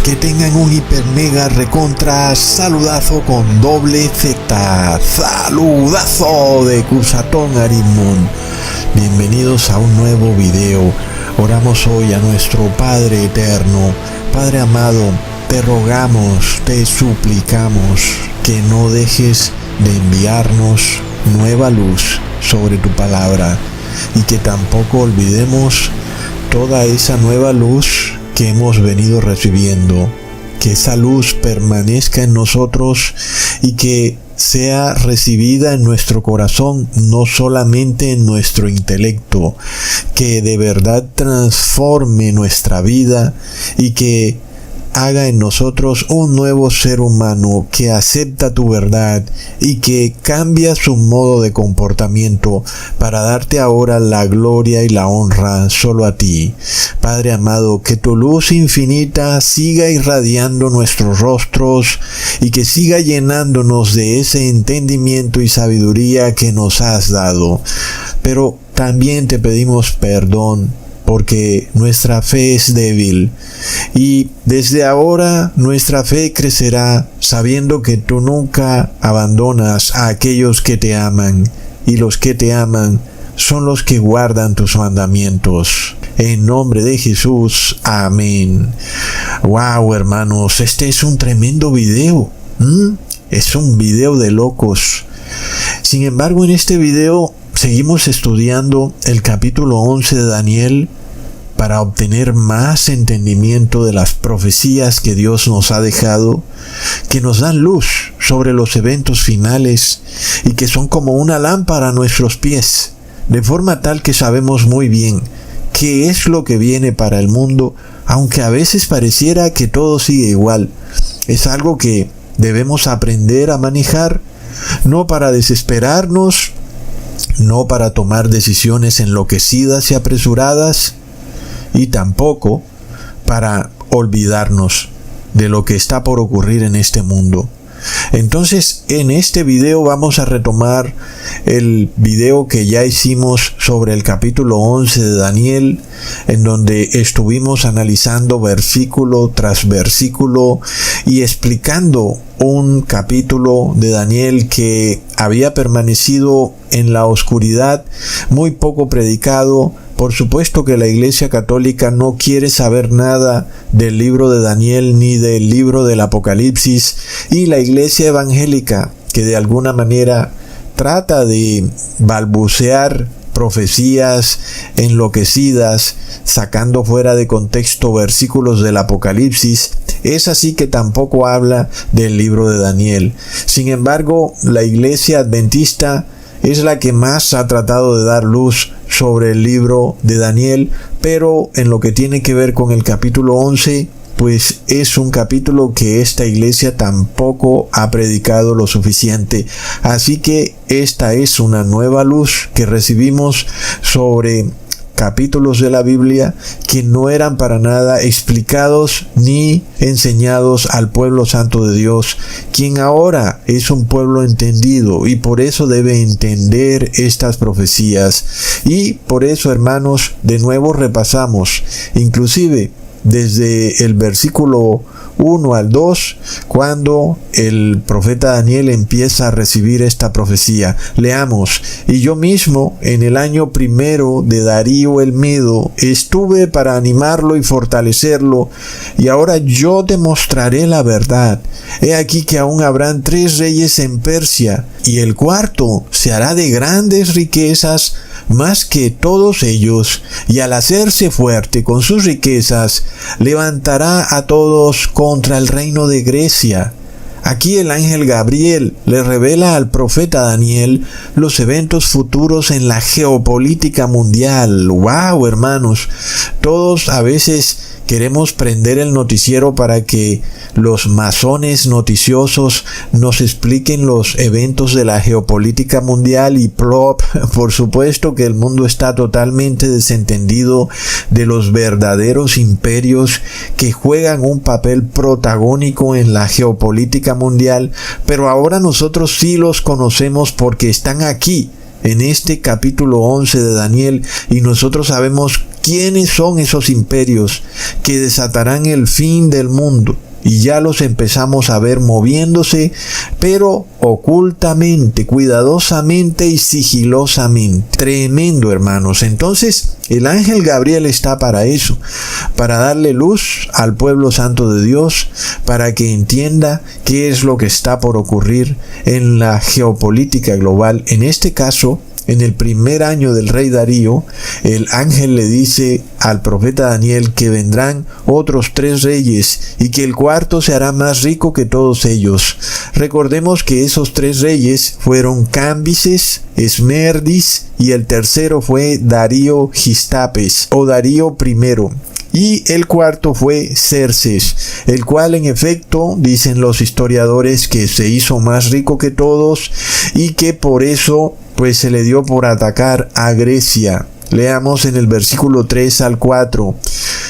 que tengan un hiper mega recontra saludazo con doble Z. Saludazo de Cusatón Arismón. Bienvenidos a un nuevo video. Oramos hoy a nuestro Padre Eterno. Padre amado, te rogamos, te suplicamos que no dejes de enviarnos nueva luz sobre tu palabra y que tampoco olvidemos toda esa nueva luz que hemos venido recibiendo, que esa luz permanezca en nosotros y que sea recibida en nuestro corazón, no solamente en nuestro intelecto, que de verdad transforme nuestra vida y que haga en nosotros un nuevo ser humano que acepta tu verdad y que cambia su modo de comportamiento para darte ahora la gloria y la honra solo a ti. Padre amado, que tu luz infinita siga irradiando nuestros rostros y que siga llenándonos de ese entendimiento y sabiduría que nos has dado. Pero también te pedimos perdón porque nuestra fe es débil y desde ahora nuestra fe crecerá sabiendo que tú nunca abandonas a aquellos que te aman y los que te aman son los que guardan tus mandamientos. En nombre de Jesús, amén. Wow, hermanos, este es un tremendo video. Es un video de locos. Sin embargo, en este video seguimos estudiando el capítulo 11 de Daniel para obtener más entendimiento de las profecías que Dios nos ha dejado, que nos dan luz sobre los eventos finales y que son como una lámpara a nuestros pies, de forma tal que sabemos muy bien qué es lo que viene para el mundo, aunque a veces pareciera que todo sigue igual. Es algo que debemos aprender a manejar, no para desesperarnos, no para tomar decisiones enloquecidas y apresuradas, y tampoco para olvidarnos de lo que está por ocurrir en este mundo. Entonces, en este video vamos a retomar el video que ya hicimos sobre el capítulo 11 de Daniel, en donde estuvimos analizando versículo tras versículo y explicando un capítulo de Daniel que había permanecido en la oscuridad, muy poco predicado. Por supuesto que la Iglesia Católica no quiere saber nada del libro de Daniel ni del libro del Apocalipsis, y la Iglesia Evangélica, que de alguna manera trata de balbucear profecías enloquecidas, sacando fuera de contexto versículos del Apocalipsis, es así que tampoco habla del libro de Daniel. Sin embargo, la Iglesia Adventista es la que más ha tratado de dar luz sobre el libro de Daniel, pero en lo que tiene que ver con el capítulo 11, pues es un capítulo que esta iglesia tampoco ha predicado lo suficiente. Así que esta es una nueva luz que recibimos sobre capítulos de la Biblia que no eran para nada explicados ni enseñados al pueblo santo de Dios, quien ahora es un pueblo entendido y por eso debe entender estas profecías. Y por eso, hermanos, de nuevo repasamos, inclusive desde el versículo 1 al 2, cuando el profeta Daniel empieza a recibir esta profecía. Leamos: y yo mismo en el año primero de Darío el Medo estuve para animarlo y fortalecerlo, y ahora yo te mostraré la verdad. He aquí que aún habrán 3 reyes en Persia, y el cuarto se hará de grandes riquezas más que todos ellos, y al hacerse fuerte con sus riquezas, levantará a todos contra el reino de Grecia. Aquí el ángel Gabriel le revela al profeta Daniel los eventos futuros en la geopolítica mundial. ¡Wow, hermanos! Todos a veces queremos prender el noticiero para que los masones noticiosos nos expliquen los eventos de la geopolítica mundial y plop, por supuesto que el mundo está totalmente desentendido de los verdaderos imperios que juegan un papel protagónico en la geopolítica mundial, pero ahora nosotros sí los conocemos porque están aquí en este capítulo 11 de Daniel, y nosotros sabemos ¿Quiénes son esos imperios que desatarán el fin del mundo? Y ya los empezamos a ver moviéndose, pero ocultamente, cuidadosamente y sigilosamente. Tremendo, hermanos. Entonces, el ángel Gabriel está para eso, para darle luz al pueblo santo de Dios, para que entienda qué es lo que está por ocurrir en la geopolítica global. En este caso, en el primer año del rey Darío, el ángel le dice al profeta Daniel que vendrán otros 3 reyes y que el cuarto se hará más rico que todos ellos. Recordemos que esos 3 reyes fueron Cambises, Esmerdis y el tercero fue Darío Gistapes o Darío I. Y el cuarto fue Xerxes, el cual en efecto dicen los historiadores que se hizo más rico que todos y que por eso pues se le dio por atacar a Grecia. Leamos en el versículo 3 al 4.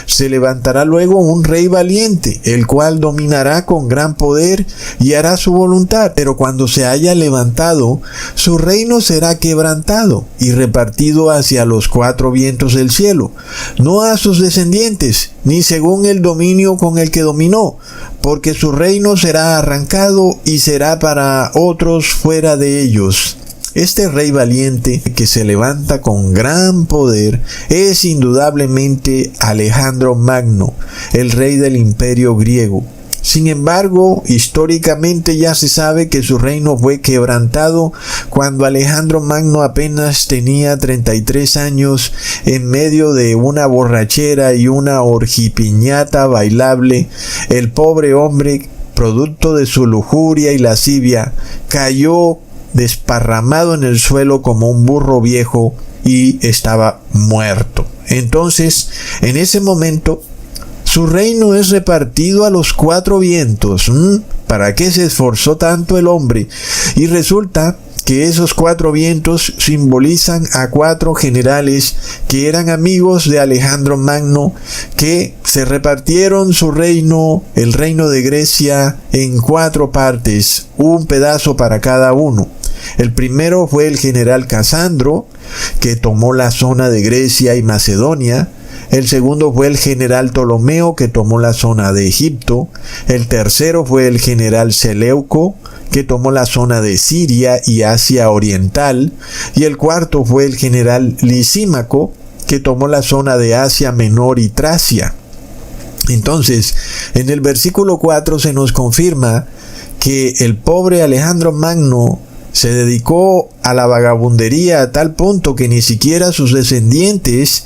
Se levantará luego un rey valiente, el cual dominará con gran poder y hará su voluntad. Pero cuando se haya levantado, su reino será quebrantado y repartido hacia los 4 vientos del cielo, no a sus descendientes, ni según el dominio con el que dominó, porque su reino será arrancado y será para otros fuera de ellos. Este rey valiente que se levanta con gran poder es indudablemente Alejandro Magno, el rey del imperio griego. Sin embargo, históricamente ya se sabe que su reino fue quebrantado cuando Alejandro Magno apenas tenía 33 años en medio de una borrachera y una orgipiñata bailable. El pobre hombre, producto de su lujuria y lascivia, cayó desparramado en el suelo como un burro viejo y estaba muerto. Entonces, en ese momento, su reino es repartido a los 4 vientos. ¿Para qué se esforzó tanto el hombre? Y resulta que esos 4 vientos simbolizan a 4 generales que eran amigos de Alejandro Magno, que se repartieron su reino, el reino de Grecia, en 4 partes, un pedazo para cada uno. El primero fue el general Casandro, que tomó la zona de Grecia y Macedonia. El segundo fue el general Ptolomeo, que tomó la zona de Egipto. El tercero fue el general Seleuco, que tomó la zona de Siria y Asia Oriental. Y el cuarto fue el general Lisímaco, que tomó la zona de Asia Menor y Tracia. Entonces, en el versículo 4 se nos confirma que el pobre Alejandro Magno se dedicó a la vagabundería a tal punto que ni siquiera sus descendientes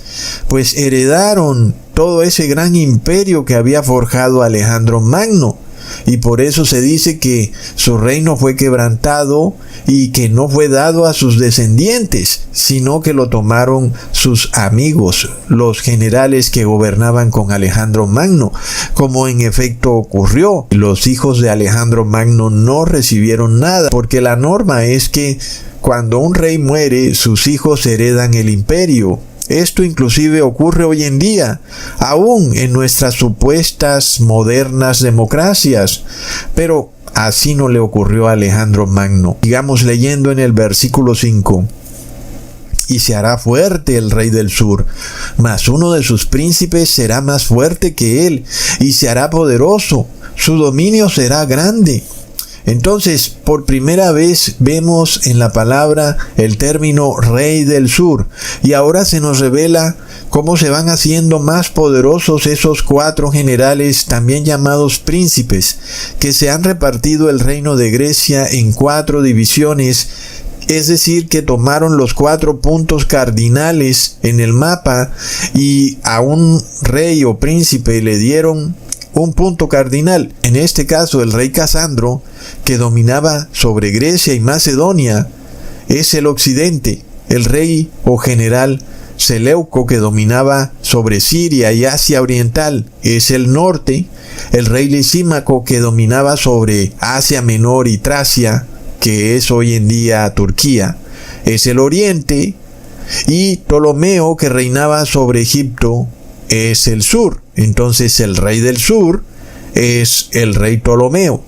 pues heredaron todo ese gran imperio que había forjado Alejandro Magno. Y por eso se dice que su reino fue quebrantado y que no fue dado a sus descendientes, sino que lo tomaron sus amigos, los generales que gobernaban con Alejandro Magno, como en efecto ocurrió. Los hijos de Alejandro Magno no recibieron nada, porque la norma es que cuando un rey muere, sus hijos heredan el imperio. Esto inclusive ocurre hoy en día, aún en nuestras supuestas modernas democracias, pero así no le ocurrió a Alejandro Magno. Sigamos leyendo en el versículo 5. Y se hará fuerte el rey del sur, mas uno de sus príncipes será más fuerte que él, y se hará poderoso, su dominio será grande. Entonces, por primera vez vemos en la palabra el término rey del sur, y ahora se nos revela cómo se van haciendo más poderosos esos 4 generales, también llamados príncipes, que se han repartido el reino de Grecia en 4 divisiones, es decir, que tomaron los 4 puntos cardinales en el mapa y a un rey o príncipe le dieron un punto cardinal. En este caso, el rey Casandro, que dominaba sobre Grecia y Macedonia, es el occidente. El rey o general Seleuco, que dominaba sobre Siria y Asia Oriental, es el norte. El rey Lisímaco, que dominaba sobre Asia Menor y Tracia, que es hoy en día Turquía, es el oriente. Y Ptolomeo, que reinaba sobre Egipto, es el sur. Entonces el rey del sur es el rey Ptolomeo.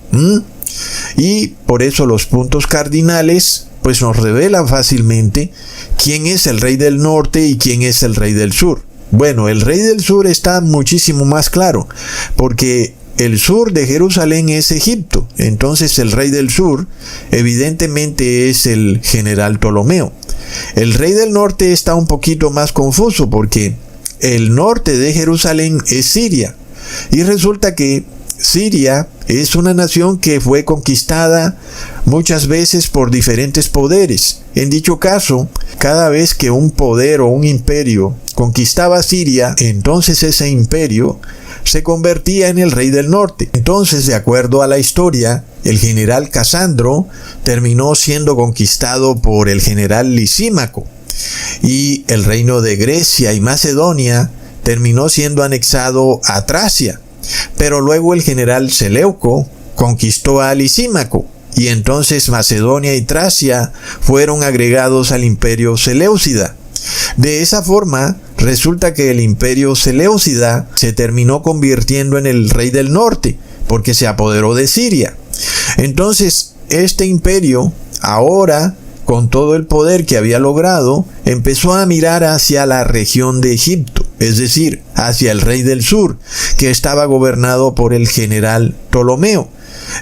Y por eso los puntos cardinales pues nos revelan fácilmente quién es el rey del norte y quién es el rey del sur. Bueno, el rey del sur está muchísimo más claro, porque el sur de Jerusalén es Egipto. Entonces el rey del sur evidentemente es el general Ptolomeo. El rey del norte está un poquito más confuso, porque el norte de Jerusalén es Siria. Y resulta que Siria es una nación que fue conquistada muchas veces por diferentes poderes. En dicho caso, cada vez que un poder o un imperio conquistaba Siria, entonces ese imperio se convertía en el rey del norte. Entonces, de acuerdo a la historia, el general Casandro terminó siendo conquistado por el general Lisímaco, y el reino de Grecia y Macedonia terminó siendo anexado a Tracia. Pero luego el general Seleuco conquistó a Lisímaco, y entonces Macedonia y Tracia fueron agregados al imperio seleucida. De esa forma, resulta que el imperio seleucida se terminó convirtiendo en el rey del norte, porque se apoderó de Siria. Entonces, este imperio, ahora, con todo el poder que había logrado, empezó a mirar hacia la región de Egipto, es decir, hacia el rey del sur, que estaba gobernado por el general Ptolomeo.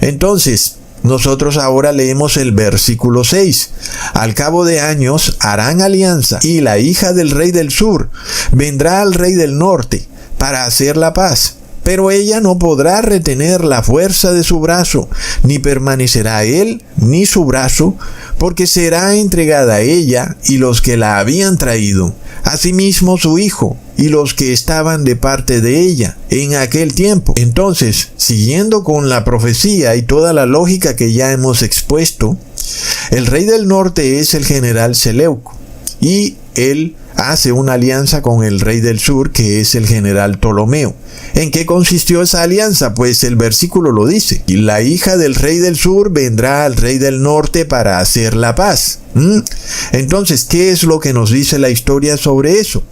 Entonces, nosotros ahora leemos el versículo 6. Al cabo de años harán alianza, y la hija del rey del sur vendrá al rey del norte para hacer la paz. Pero ella no podrá retener la fuerza de su brazo, ni permanecerá él ni su brazo, porque será entregada a ella y los que la habían traído, asimismo su hijo y los que estaban de parte de ella en aquel tiempo. Entonces, siguiendo con la profecía y toda la lógica que ya hemos expuesto, el rey del norte es el general Seleuco, y él hace una alianza con el rey del sur, que es el general Ptolomeo. ¿En qué consistió esa alianza? Pues el versículo lo dice: y la hija del rey del sur vendrá al rey del norte para hacer la paz. Entonces, ¿qué es lo que nos dice la historia sobre eso?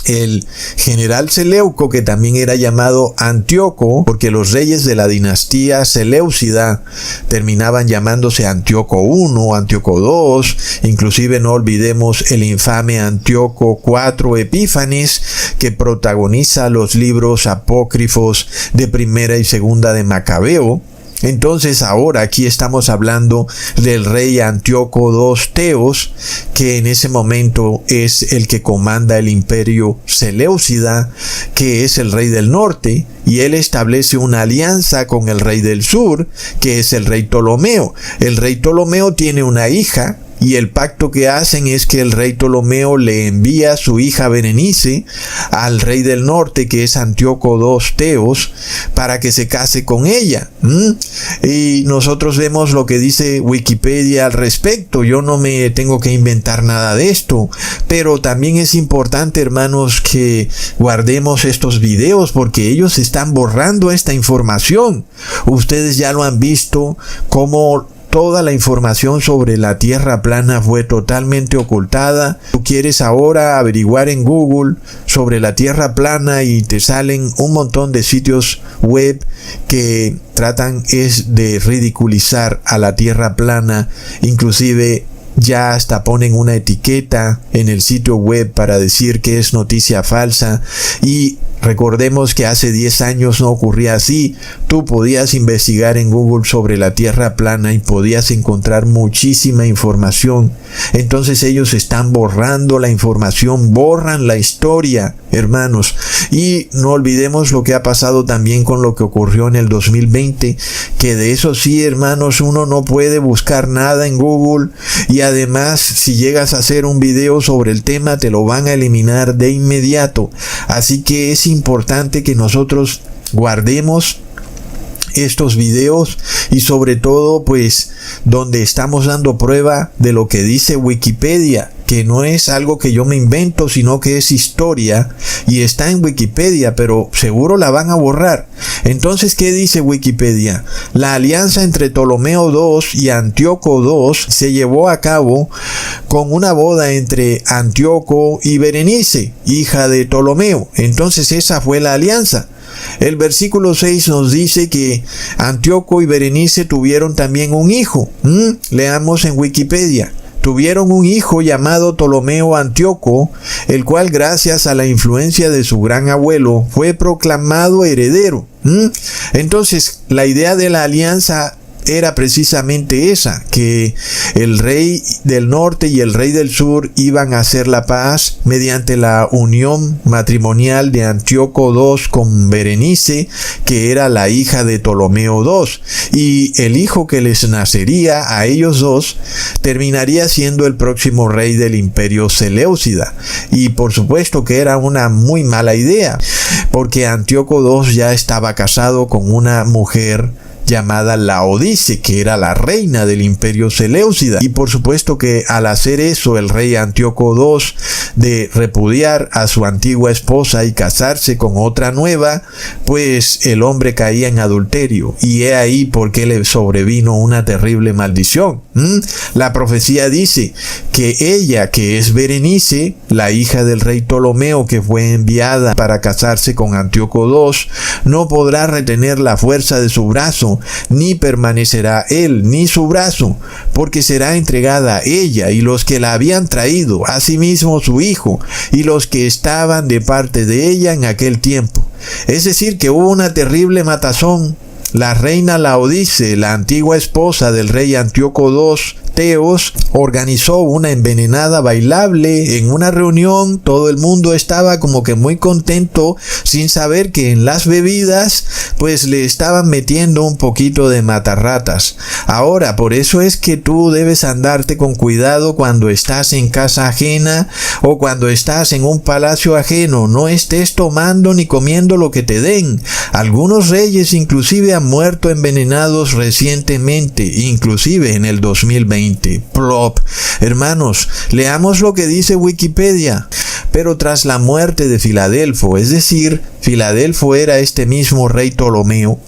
El general Seleuco, que también era llamado Antíoco, porque los reyes de la dinastía seleucida terminaban llamándose Antíoco I, Antíoco II, inclusive no olvidemos el infame Antíoco IV Epífanes, que protagoniza los libros apócrifos de Primera y Segunda de Macabeo. Entonces ahora aquí estamos hablando del rey Antíoco II Teos, que en ese momento es el que comanda el imperio seleucida, que es el rey del norte, y él establece una alianza con el rey del sur, que es el rey Ptolomeo. El rey Ptolomeo tiene una hija, y el pacto que hacen es que el rey Ptolomeo le envía a su hija Berenice al rey del norte, que es Antíoco II Teos, para que se case con ella. Y nosotros vemos lo que dice Wikipedia al respecto. Yo no me tengo que inventar nada de esto, pero también es importante, hermanos, que guardemos estos videos, porque ellos están borrando esta información. Ustedes ya lo han visto, cómo toda la información sobre la Tierra plana fue totalmente ocultada. Tú quieres ahora averiguar en Google sobre la Tierra plana y te salen un montón de sitios web que tratan de ridiculizar a la Tierra plana. Inclusive ya hasta ponen una etiqueta en el sitio web para decir que es noticia falsa. Y recordemos que hace 10 años no ocurría así. Tú podías investigar en Google sobre la Tierra plana y podías encontrar muchísima información. Entonces ellos están borrando la información, borran la historia, hermanos. Y no olvidemos lo que ha pasado también con lo que ocurrió en el 2020, que de eso sí, hermanos, uno no puede buscar nada en Google, y además si llegas a hacer un video sobre el tema te lo van a eliminar de inmediato. Así que es importante que nosotros guardemos estos videos, y sobre todo pues donde estamos dando prueba de lo que dice Wikipedia, que no es algo que yo me invento, sino que es historia y está en Wikipedia, pero seguro la van a borrar. Entonces, ¿qué dice Wikipedia? La alianza entre Ptolomeo II y Antíoco II se llevó a cabo con una boda entre Antíoco y Berenice, hija de Ptolomeo. Entonces esa fue la alianza. El versículo 6 nos dice que Antíoco y Berenice tuvieron también un hijo. Leamos en Wikipedia. tuvieron un hijo llamado Ptolomeo Antíoco, el cual gracias a la influencia de su gran abuelo fue proclamado heredero. Entonces, la idea de la alianza era precisamente esa, que el rey del norte y el rey del sur iban a hacer la paz mediante la unión matrimonial de Antíoco II con Berenice, que era la hija de Ptolomeo II, y el hijo que les nacería a ellos dos terminaría siendo el próximo rey del imperio Seleucida. Y por supuesto que era una muy mala idea, porque Antíoco II ya estaba casado con una mujer llamada Laodice, que era la reina del imperio Seleucida. Y por supuesto que al hacer eso el rey Antíoco II, de repudiar a su antigua esposa y casarse con otra nueva, pues el hombre caía en adulterio, y he ahí por qué le sobrevino una terrible maldición. La profecía dice que ella, que es Berenice, la hija del rey Ptolomeo, que fue enviada para casarse con Antíoco II, no podrá retener la fuerza de su brazo, ni permanecerá él ni su brazo, porque será entregada ella y los que la habían traído, asimismo su hijo, y los que estaban de parte de ella en aquel tiempo. Es decir, que hubo una terrible matazón. La reina Laodice, la antigua esposa del rey Antíoco II, Teos, organizó una envenenada bailable en una reunión. Todo el mundo estaba como que muy contento, sin saber que en las bebidas pues le estaban metiendo un poquito de matarratas. Ahora, por eso es que tú debes andarte con cuidado cuando estás en casa ajena o cuando estás en un palacio ajeno. No estés tomando ni comiendo lo que te den. Algunos reyes inclusive han muerto envenenados recientemente, inclusive en el 2020. Plop. Hermanos, leamos lo que dice Wikipedia. Pero tras la muerte de Filadelfo, es decir, Filadelfo era este mismo rey Ptolomeo,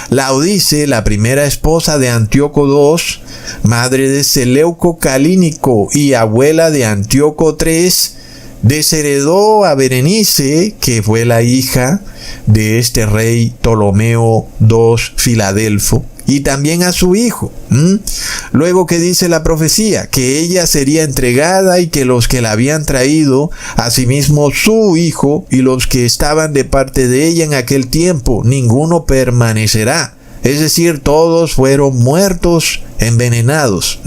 Laodice, la primera esposa de Antíoco II, madre de Seleuco Calínico y abuela de Antíoco III, desheredó a Berenice, que fue la hija de este rey Ptolomeo II Filadelfo, y también a su hijo. Luego, ¿qué dice la profecía? Que ella sería entregada y que los que la habían traído, asimismo su hijo, y los que estaban de parte de ella en aquel tiempo, ninguno permanecerá. Es decir, todos fueron muertos, envenenados.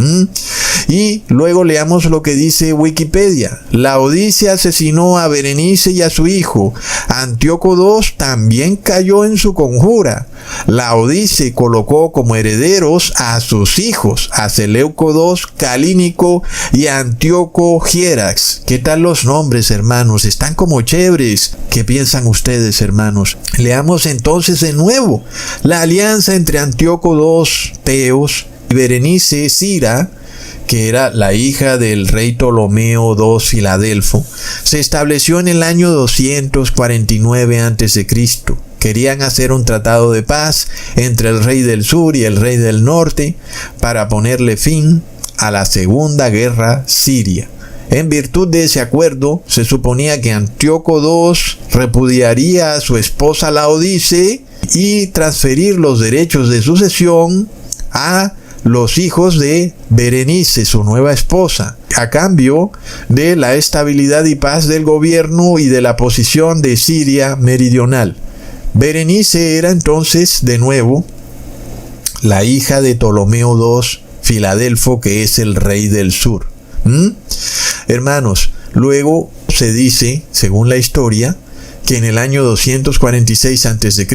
Y luego leamos lo que dice Wikipedia. Laodice asesinó a Berenice y a su hijo. Antíoco II también cayó en su conjura. Laodice colocó como herederos a sus hijos, a Seleuco II Calínico y a Antíoco Hierax. ¿Qué tal los nombres, hermanos? Están como chéveres. ¿Qué piensan ustedes, hermanos? Leamos entonces de nuevo la alianza entre Antíoco II Teos y Berenice Cira, que era la hija del rey Ptolomeo II Filadelfo, se estableció en el año 249 a.C. Querían hacer un tratado de paz entre el rey del sur y el rey del norte para ponerle fin a la Segunda Guerra Siria. En virtud de ese acuerdo, se suponía que Antíoco II repudiaría a su esposa Laodice y transferir los derechos de sucesión a los hijos de Berenice, su nueva esposa, a cambio de la estabilidad y paz del gobierno y de la posición de Siria meridional. Berenice era entonces, de nuevo, la hija de Ptolomeo II Filadelfo, que es el rey del sur. Hermanos, luego se dice, según la historia, que en el año 246 a.C.,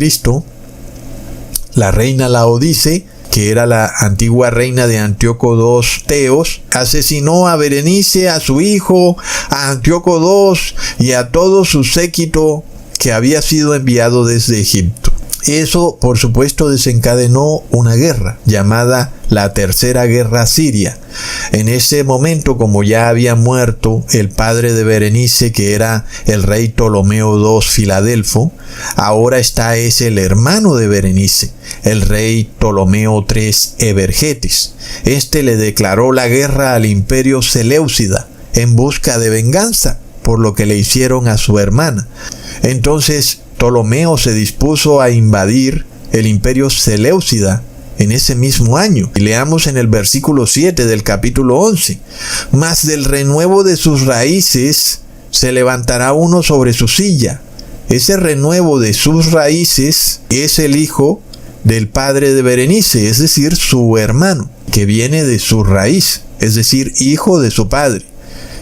la reina Laodice, que era la antigua reina de Antíoco II Teos, asesinó a Berenice, a su hijo, a Antíoco II y a todo su séquito que había sido enviado desde Egipto. Eso, por supuesto, desencadenó una guerra llamada la Tercera Guerra Siria. En ese momento, como ya había muerto el padre de Berenice, que era el rey Ptolomeo II Filadelfo, ahora es el hermano de Berenice, el rey Ptolomeo III Evergetes. Este le declaró la guerra al imperio Seleucida en busca de venganza por lo que le hicieron a su hermana. Entonces Ptolomeo se dispuso a invadir el imperio Seleucida en ese mismo año. Y leamos en el versículo 7 del capítulo 11. Mas del renuevo de sus raíces se levantará uno sobre su silla. Ese renuevo de sus raíces es el hijo del padre de Berenice, es decir, su hermano, que viene de su raíz, es decir, hijo de su padre.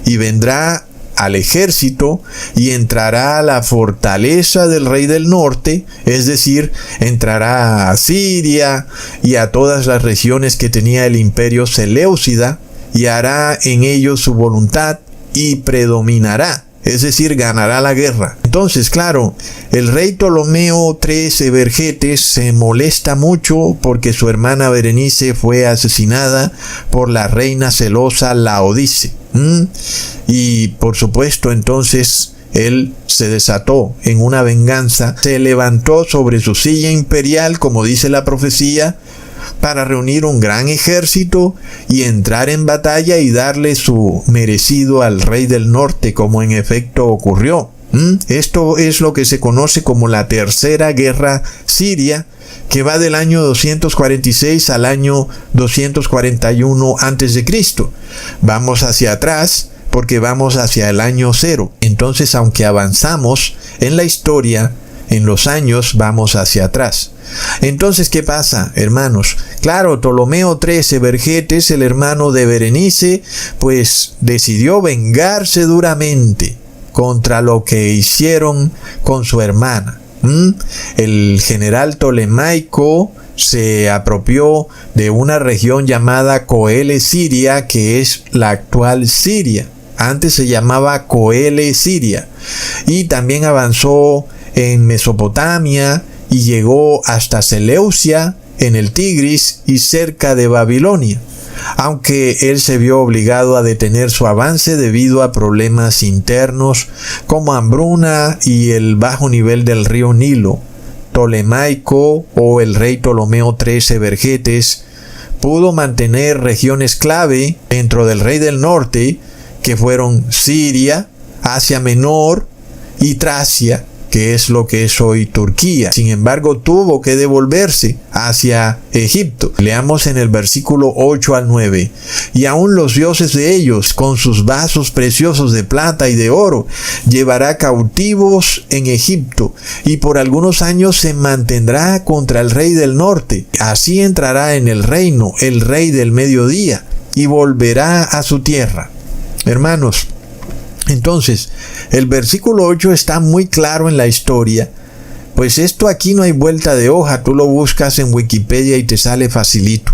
Y vendrá al ejército y entrará a la fortaleza del rey del norte, es decir, entrará a Siria y a todas las regiones que tenía el imperio seleucida, y hará en ellos su voluntad y predominará, es decir, ganará la guerra. Entonces, claro, el rey Ptolomeo III Evergetes se molesta mucho porque su hermana Berenice fue asesinada por la reina celosa Laodice. Y por supuesto, entonces él se desató en una venganza, se levantó sobre su silla imperial, como dice la profecía, para reunir un gran ejército y entrar en batalla y darle su merecido al rey del norte, como en efecto ocurrió. Esto es lo que se conoce como la Tercera Guerra Siria, que va del año 246 al año 241 a.C. Vamos hacia atrás porque vamos hacia el año 0. Entonces, aunque avanzamos en la historia, en los años vamos hacia atrás. Entonces, ¿qué pasa, hermanos? Claro, Ptolomeo III Evergetes, el hermano de Berenice, pues decidió vengarse duramente contra lo que hicieron con su hermana. El general Ptolemaico se apropió de una región llamada Coele Siria, que es la actual Siria. Antes se llamaba Coele Siria. Y también avanzó en Mesopotamia y llegó hasta Seleucia, en el Tigris y cerca de Babilonia, aunque él se vio obligado a detener su avance debido a problemas internos como hambruna y el bajo nivel del río Nilo. Ptolemaico, o el rey Ptolomeo III Evergetes, pudo mantener regiones clave dentro del rey del norte, que fueron Siria, Asia Menor y Tracia, que es lo que es hoy Turquía. Sin embargo, tuvo que devolverse hacia Egipto. Leamos en el versículo 8 al 9. Y aún los dioses de ellos, con sus vasos preciosos de plata y de oro, llevará cautivos en Egipto, y por algunos años se mantendrá contra el rey del norte. Así entrará en el reino el rey del mediodía, y volverá a su tierra. Hermanos, entonces, el versículo 8 está muy claro en la historia, pues esto aquí no hay vuelta de hoja, tú lo buscas en Wikipedia y te sale facilito.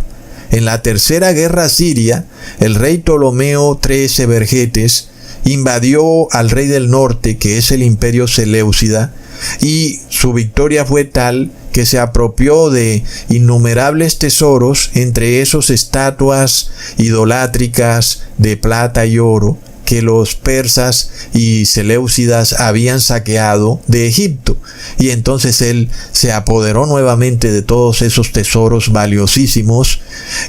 En la Tercera Guerra Siria, el rey Ptolomeo III Evergetes invadió al rey del norte, que es el imperio seleucida, y su victoria fue tal que se apropió de innumerables tesoros, entre esos estatuas idolátricas de plata y oro, que los persas y seleucidas habían saqueado de Egipto. Y entonces él se apoderó nuevamente de todos esos tesoros valiosísimos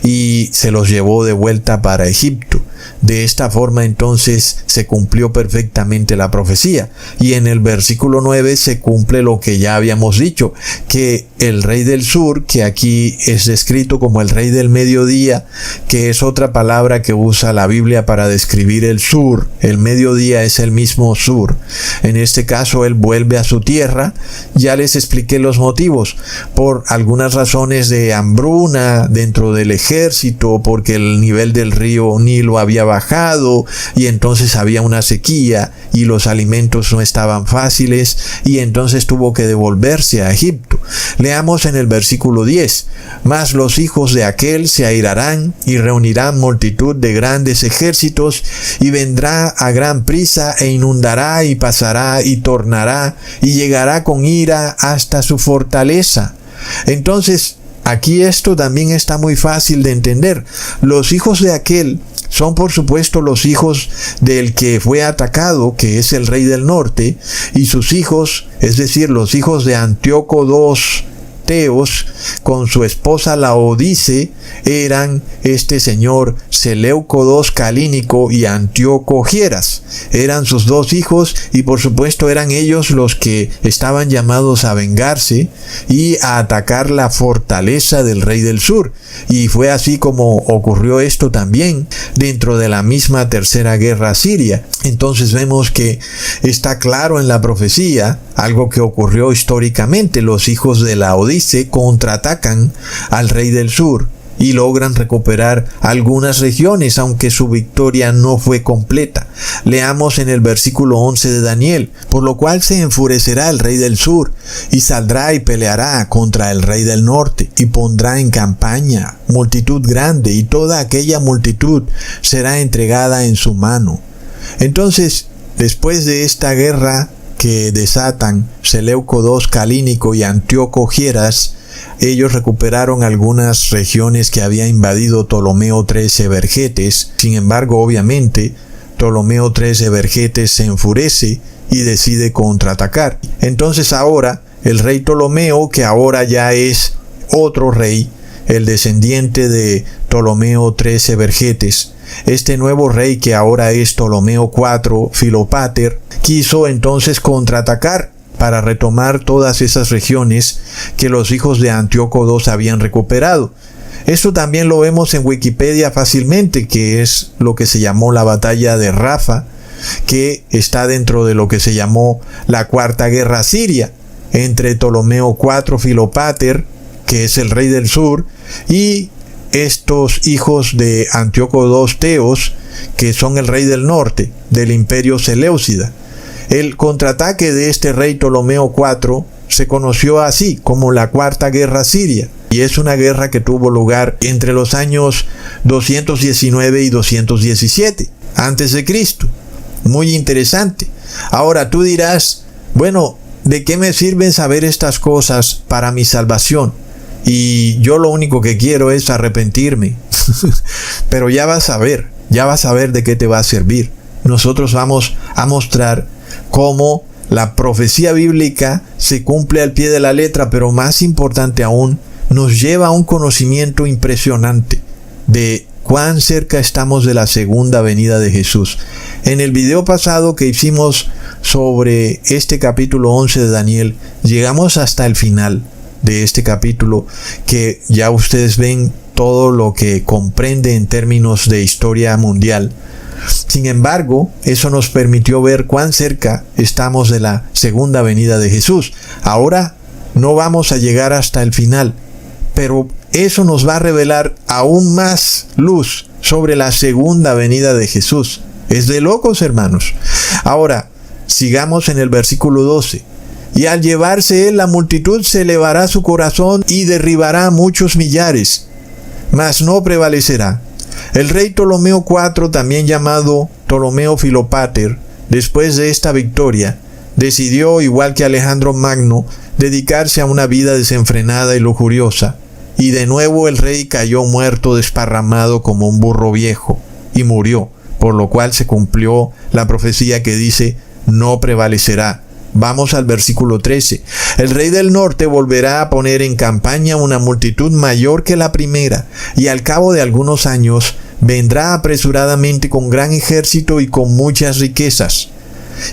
y se los llevó de vuelta para Egipto. De esta forma entonces se cumplió perfectamente la profecía, y en el versículo 9 se cumple lo que ya habíamos dicho, que el rey del sur, que aquí es descrito como el rey del mediodía, que es otra palabra que usa la Biblia para describir el sur, el mediodía es el mismo sur. En este caso él vuelve a su tierra. Ya les expliqué los motivos, por algunas razones de hambruna dentro del ejército, porque el nivel del río Nilo había bajado y entonces había una sequía y los alimentos no estaban fáciles, y entonces tuvo que devolverse a Egipto. Leamos en el versículo 10. Mas los hijos de aquel se airarán y reunirán multitud de grandes ejércitos, y vendrá a gran prisa e inundará y pasará y tornará y llegará con ira hasta su fortaleza. Entonces, aquí esto también está muy fácil de entender. Los hijos de aquel son por supuesto los hijos del que fue atacado, que es el rey del norte, y sus hijos, es decir, los hijos de Antíoco II Teos con su esposa Laodice eran este señor Seleuco II Calínico y Antíoco Gieras. Eran sus dos hijos y por supuesto eran ellos los que estaban llamados a vengarse y a atacar la fortaleza del rey del sur. Y fue así como ocurrió esto también dentro de la misma tercera guerra siria. Entonces vemos que está claro en la profecía algo que ocurrió históricamente. Los hijos de Laodice contraatacan al rey del sur y logran recuperar algunas regiones, aunque su victoria no fue completa. Leamos en el versículo 11 de Daniel: por lo cual se enfurecerá el rey del sur, y saldrá y peleará contra el rey del norte, y pondrá en campaña multitud grande, y toda aquella multitud será entregada en su mano. Entonces, después de esta guerra que desatan Seleuco II Calínico y Antíoco Gieras, ellos recuperaron algunas regiones que había invadido Ptolomeo III Evergetes. Sin embargo, obviamente, Ptolomeo III Evergetes se enfurece y decide contraatacar. Entonces ahora, el rey Ptolomeo, que ahora ya es otro rey, el descendiente de Ptolomeo III Evergetes, este nuevo rey que ahora es Ptolomeo IV Filopater, quiso entonces contraatacar para retomar todas esas regiones que los hijos de Antíoco II habían recuperado. Esto también lo vemos en Wikipedia fácilmente, que es lo que se llamó la batalla de Rafa, que está dentro de lo que se llamó la Cuarta Guerra Siria, entre Ptolomeo IV Filopater, que es el rey del sur, y estos hijos de Antíoco II Teos, que son el rey del norte, del imperio Seleucida. El contraataque de este rey Ptolomeo IV se conoció así como la Cuarta Guerra Siria, y es una guerra que tuvo lugar entre los años 219 y 217 antes de Cristo. Muy interesante. Ahora tú dirás, bueno, ¿de qué me sirven saber estas cosas para mi salvación? Y yo lo único que quiero es arrepentirme. Pero ya vas a ver de qué te va a servir. Nosotros vamos a mostrar cómo la profecía bíblica se cumple al pie de la letra, pero más importante aún, nos lleva a un conocimiento impresionante de cuán cerca estamos de la segunda venida de Jesús. En el video pasado que hicimos sobre este capítulo 11 de Daniel, llegamos hasta el final de este capítulo, que ya ustedes ven todo lo que comprende en términos de historia mundial. Sin embargo, eso nos permitió ver cuán cerca estamos de la segunda venida de Jesús. Ahora no vamos a llegar hasta el final, pero eso nos va a revelar aún más luz sobre la segunda venida de Jesús. Es de locos, hermanos. Ahora, sigamos en el versículo 12. Y al llevarse él la multitud se elevará su corazón y derribará muchos millares, mas no prevalecerá. El rey Ptolomeo IV, también llamado Ptolomeo Filopater, después de esta victoria, decidió, igual que Alejandro Magno, dedicarse a una vida desenfrenada y lujuriosa, y de nuevo el rey cayó muerto desparramado como un burro viejo, y murió, por lo cual se cumplió la profecía que dice, no prevalecerá. Vamos al versículo 13. El rey del norte volverá a poner en campaña una multitud mayor que la primera, y al cabo de algunos años vendrá apresuradamente con gran ejército y con muchas riquezas.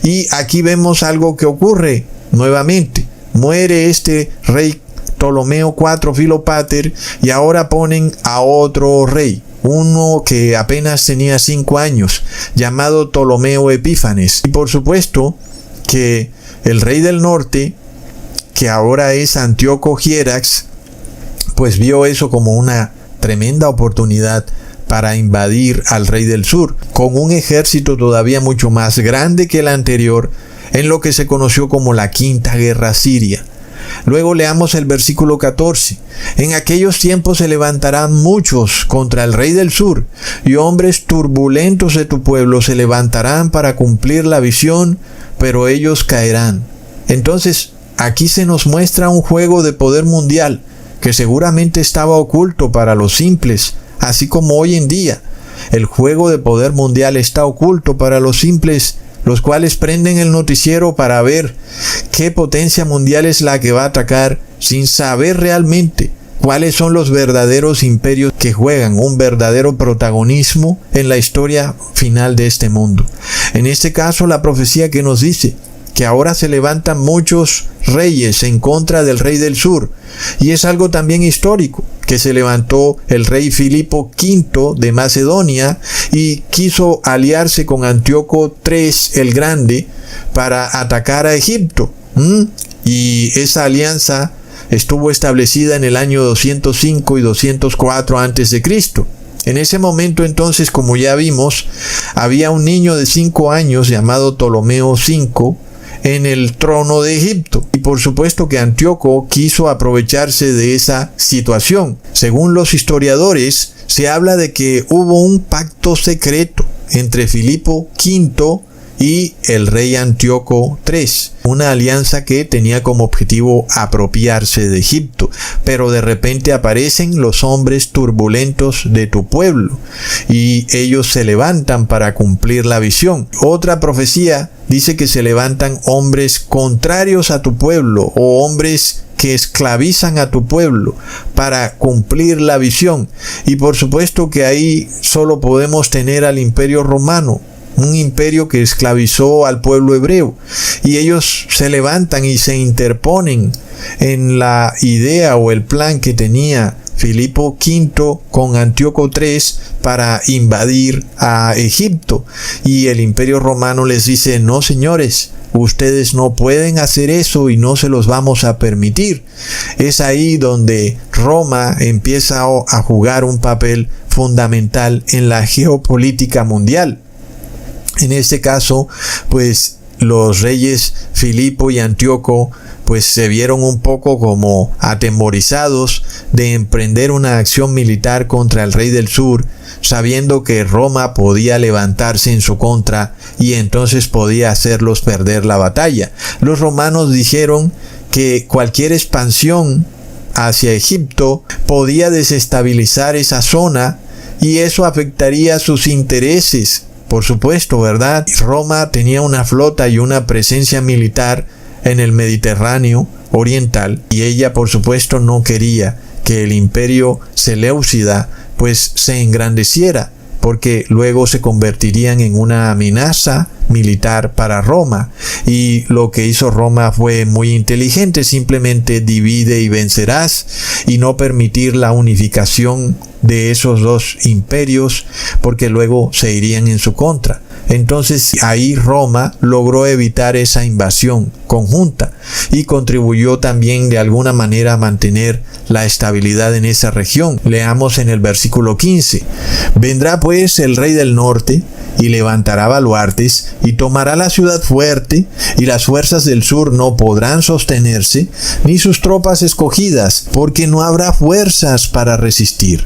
Y aquí vemos algo que ocurre nuevamente. Muere este rey Ptolomeo IV Filopater y ahora ponen a otro rey, uno que apenas tenía 5 años, llamado Ptolomeo Epífanes. Y por supuesto que el rey del norte, que ahora es Antíoco Gieras, pues vio eso como una tremenda oportunidad para invadir al rey del sur, con un ejército todavía mucho más grande que el anterior, en lo que se conoció como la Quinta Guerra Siria. Luego leamos el versículo 14. En aquellos tiempos se levantarán muchos contra el rey del sur, y hombres turbulentos de tu pueblo se levantarán para cumplir la visión, pero ellos caerán. Entonces, aquí se nos muestra un juego de poder mundial que seguramente estaba oculto para los simples, así como hoy en día. El juego de poder mundial está oculto para los simples, los cuales prenden el noticiero para ver qué potencia mundial es la que va a atacar, sin saber realmente cuáles son los verdaderos imperios que juegan un verdadero protagonismo en la historia final de este mundo. En este caso, la profecía que nos dice que ahora se levantan muchos reyes en contra del rey del sur, y es algo también histórico, que se levantó el rey Filipo V de Macedonia y quiso aliarse con Antíoco III el Grande para atacar a Egipto. Y esa alianza estuvo establecida en el año 205 y 204 a.C. En ese momento entonces, como ya vimos, había un niño de 5 años llamado Ptolomeo V en el trono de Egipto. Y por supuesto que Antíoco quiso aprovecharse de esa situación. Según los historiadores, se habla de que hubo un pacto secreto entre Filipo V y el rey Antíoco III, una alianza que tenía como objetivo apropiarse de Egipto. Pero de repente aparecen los hombres turbulentos de tu pueblo y ellos se levantan para cumplir la visión. Otra profecía dice que se levantan hombres contrarios a tu pueblo, o hombres que esclavizan a tu pueblo para cumplir la visión. Y por supuesto que ahí solo podemos tener al Imperio Romano, un imperio que esclavizó al pueblo hebreo, y ellos se levantan y se interponen en la idea o el plan que tenía Filipo V con Antíoco III para invadir a Egipto. Y el Imperio Romano les dice: no, señores, ustedes no pueden hacer eso y no se los vamos a permitir. Es ahí donde Roma empieza a jugar un papel fundamental en la geopolítica mundial. En este caso, pues los reyes Filipo y Antíoco pues se vieron un poco como atemorizados de emprender una acción militar contra el rey del sur, sabiendo que Roma podía levantarse en su contra y entonces podía hacerlos perder la batalla. Los romanos dijeron que cualquier expansión hacia Egipto podía desestabilizar esa zona y eso afectaría sus intereses. Por supuesto, ¿verdad? Roma tenía una flota y una presencia militar en el Mediterráneo oriental, y ella por supuesto no quería que el imperio seleucida pues se engrandeciera, porque luego se convertirían en una amenaza militar para Roma. Y lo que hizo Roma fue muy inteligente: simplemente divide y vencerás, y no permitir la unificación de esos dos imperios, porque luego se irían en su contra. Entonces ahí Roma logró evitar esa invasión conjunta y contribuyó también de alguna manera a mantener la estabilidad en esa región. Leamos en el versículo 15: vendrá pues el rey del norte y levantará baluartes y tomará la ciudad fuerte, y las fuerzas del sur no podrán sostenerse, ni sus tropas escogidas, porque no habrá fuerzas para resistir.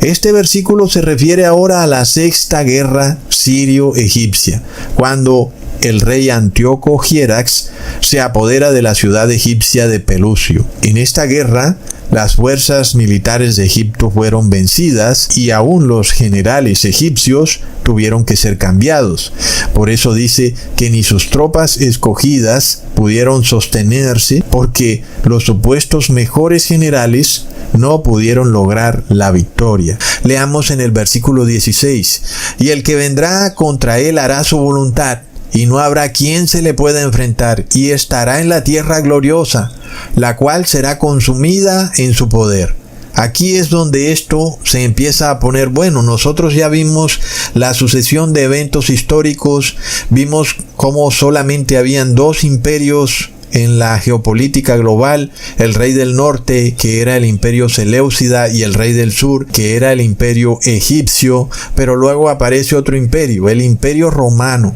Este versículo se refiere ahora a la sexta guerra sirio-egipcia, cuando el rey Antíoco Hierax se apodera de la ciudad egipcia de Pelusio. En esta guerra, las fuerzas militares de Egipto fueron vencidas y aún los generales egipcios tuvieron que ser cambiados. Por eso dice que ni sus tropas escogidas pudieron sostenerse, porque los supuestos mejores generales no pudieron lograr la victoria. Leamos en el versículo 16: y el que vendrá contra él hará su voluntad, y no habrá quien se le pueda enfrentar, y estará en la tierra gloriosa, la cual será consumida en su poder. Aquí es donde esto se empieza a poner bueno. Nosotros ya vimos la sucesión de eventos históricos, vimos cómo solamente habían dos imperios en la geopolítica global: el rey del norte, que era el imperio seleucida, y el rey del sur, que era el imperio egipcio. Pero luego aparece otro imperio, el imperio romano.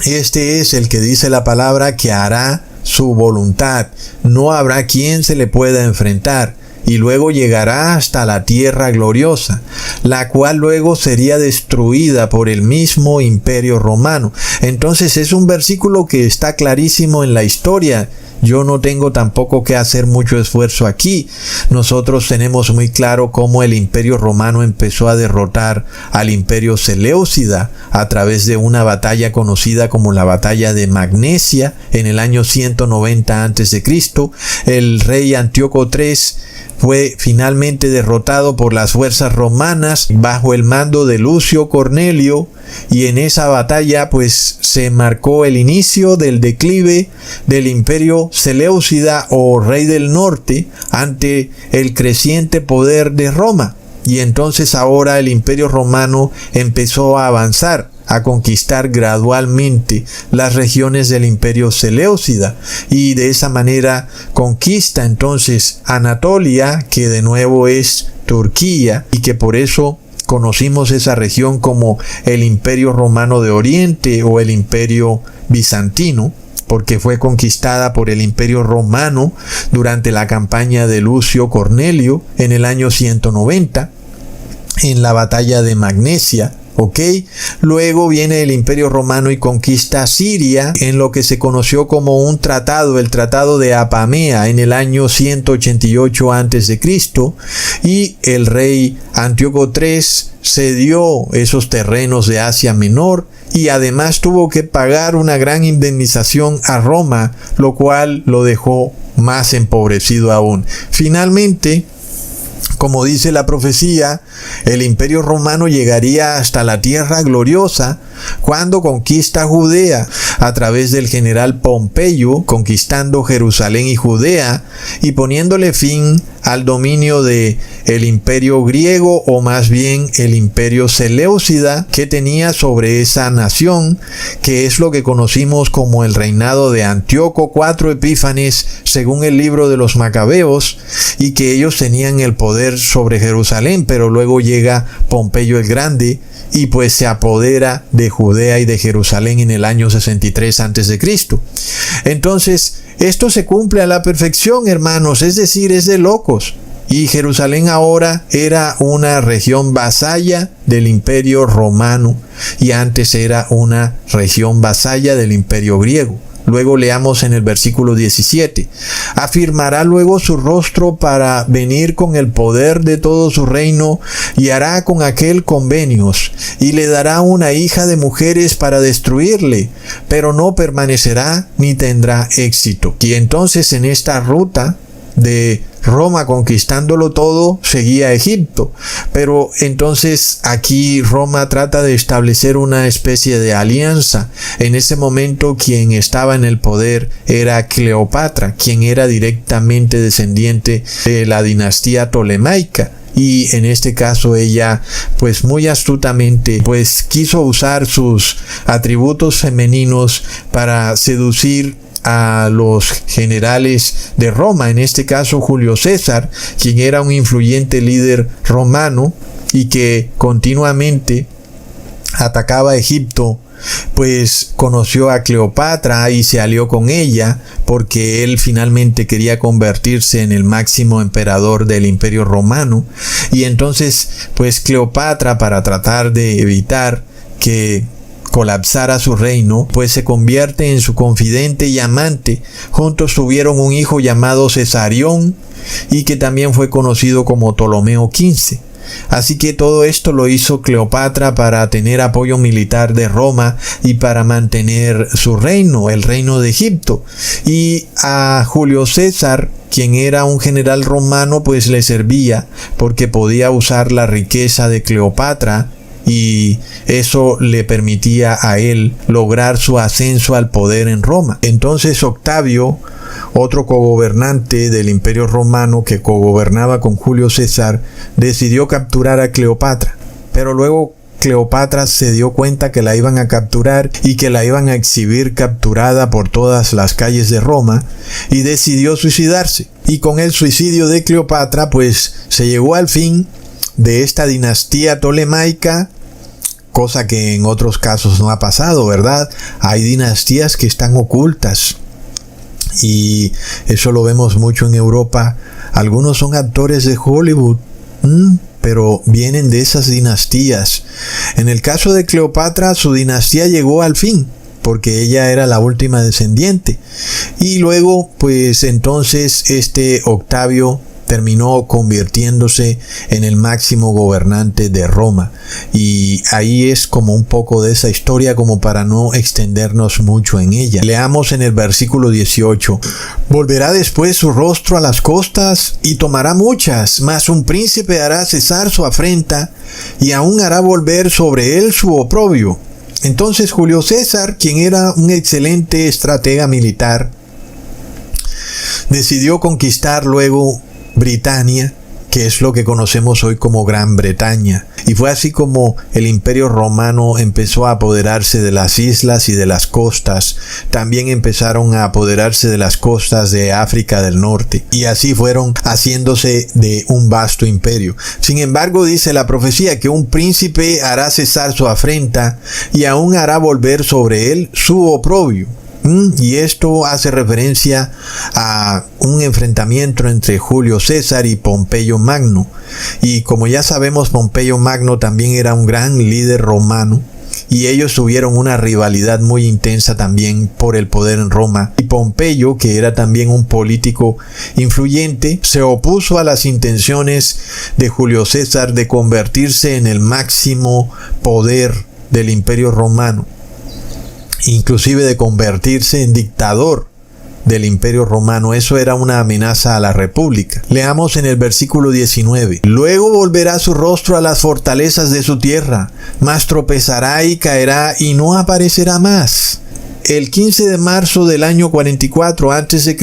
Este es el que dice la palabra que hará su voluntad, no habrá quien se le pueda enfrentar, y luego llegará hasta la tierra gloriosa, la cual luego sería destruida por el mismo imperio romano. Entonces es un versículo que está clarísimo en la historia, yo no tengo tampoco que hacer mucho esfuerzo aquí. Nosotros tenemos muy claro cómo el Imperio Romano empezó a derrotar al Imperio Seleucida a través de una batalla conocida como la Batalla de Magnesia en el año 190 a.C. El rey Antíoco III fue finalmente derrotado por las fuerzas romanas bajo el mando de Lucio Cornelio, y en esa batalla pues se marcó el inicio del declive del Imperio Seleucida o Rey del Norte ante el creciente poder de Roma. Y entonces ahora el Imperio Romano empezó a avanzar, a conquistar gradualmente las regiones del Imperio Seleucida, y de esa manera conquista entonces Anatolia, que de nuevo es Turquía, y que por eso conocimos esa región como el Imperio Romano de Oriente o el Imperio Bizantino, porque fue conquistada por el Imperio Romano durante la campaña de Lucio Cornelio en el año 190, en la batalla de Magnesia. Luego viene el Imperio Romano y conquista Siria en lo que se conoció como un tratado, el Tratado de Apamea, en el año 188 a.C. y el rey Antíoco III cedió esos terrenos de Asia Menor y además tuvo que pagar una gran indemnización a Roma, lo cual lo dejó más empobrecido aún. Finalmente, como dice la profecía, el Imperio Romano llegaría hasta la Tierra Gloriosa cuando conquista Judea a través del general Pompeyo, conquistando Jerusalén y Judea y poniéndole fin al dominio de el Imperio griego, o más bien el Imperio Seleucida, que tenía sobre esa nación, que es lo que conocimos como el reinado de Antíoco IV Epífanes según el libro de los Macabeos, y que ellos tenían el poder sobre Jerusalén, pero luego llega Pompeyo el Grande y pues se apodera de Judea y de Jerusalén en el año 63 a.C. Entonces, esto se cumple a la perfección, hermanos, es decir, es de locos. Y Jerusalén ahora era una región vasalla del Imperio Romano y antes era una región vasalla del Imperio griego. Luego leamos en el versículo 17. Afirmará luego su rostro para venir con el poder de todo su reino, y hará con aquel convenios, y le dará una hija de mujeres para destruirle, pero no permanecerá ni tendrá éxito. Y entonces en esta ruta de Roma conquistándolo todo, seguía Egipto. Pero entonces aquí Roma trata de establecer una especie de alianza. En ese momento quien estaba en el poder era Cleopatra, quien era directamente descendiente de la dinastía tolemaica. Y en este caso ella pues muy astutamente pues quiso usar sus atributos femeninos para seducir a los generales de Roma, en este caso Julio César, quien era un influyente líder romano y que continuamente atacaba a Egipto. Pues conoció a Cleopatra y se alió con ella porque él finalmente quería convertirse en el máximo emperador del Imperio Romano. Y entonces pues Cleopatra, para tratar de evitar que colapsara su reino, pues se convierte en su confidente y amante. Juntos tuvieron un hijo llamado Cesarión y que también fue conocido como Ptolomeo XV. Así que todo esto lo hizo Cleopatra para tener apoyo militar de Roma y para mantener su reino, el reino de Egipto. Y a Julio César, quien era un general romano, pues le servía porque podía usar la riqueza de Cleopatra y eso le permitía a él lograr su ascenso al poder en Roma. Entonces Octavio, otro cogobernante del Imperio Romano que cogobernaba con Julio César, decidió capturar a Cleopatra. Pero luego Cleopatra se dio cuenta que la iban a capturar y que la iban a exhibir capturada por todas las calles de Roma, y decidió suicidarse. Y con el suicidio de Cleopatra pues se llegó al fin de esta dinastía tolemaica, cosa que en otros casos no ha pasado, ¿verdad? Hay dinastías que están ocultas y eso lo vemos mucho en Europa. Algunos son actores de Hollywood, pero vienen de esas dinastías. En el caso de Cleopatra, su dinastía llegó al fin porque ella era la última descendiente. Y luego, pues entonces Octavio terminó convirtiéndose en el máximo gobernante de Roma. Y ahí es como un poco de esa historia, como para no extendernos mucho en ella. Leamos en el versículo 18. Volverá después su rostro a las costas y tomará muchas, mas un príncipe hará cesar su afrenta y aún hará volver sobre él su oprobio. Entonces Julio César, quien era un excelente estratega militar, decidió conquistar luego Britania, que es lo que conocemos hoy como Gran Bretaña. Y fue así como el Imperio Romano empezó a apoderarse de las islas y de las costas. También empezaron a apoderarse de las costas de África del Norte. Y así fueron haciéndose de un vasto imperio. Sin embargo, dice la profecía que un príncipe hará cesar su afrenta y aún hará volver sobre él su oprobio. Y esto hace referencia a un enfrentamiento entre Julio César y Pompeyo Magno. Y como ya sabemos, Pompeyo Magno también era un gran líder romano. Y ellos tuvieron una rivalidad muy intensa también por el poder en Roma. Y Pompeyo, que era también un político influyente, se opuso a las intenciones de Julio César de convertirse en el máximo poder del Imperio Romano, inclusive de convertirse en dictador del Imperio Romano. Eso era una amenaza a la República. Leamos en el versículo 19. Luego volverá su rostro a las fortalezas de su tierra, mas tropezará y caerá y no aparecerá más. El 15 de marzo del año 44 a.C.,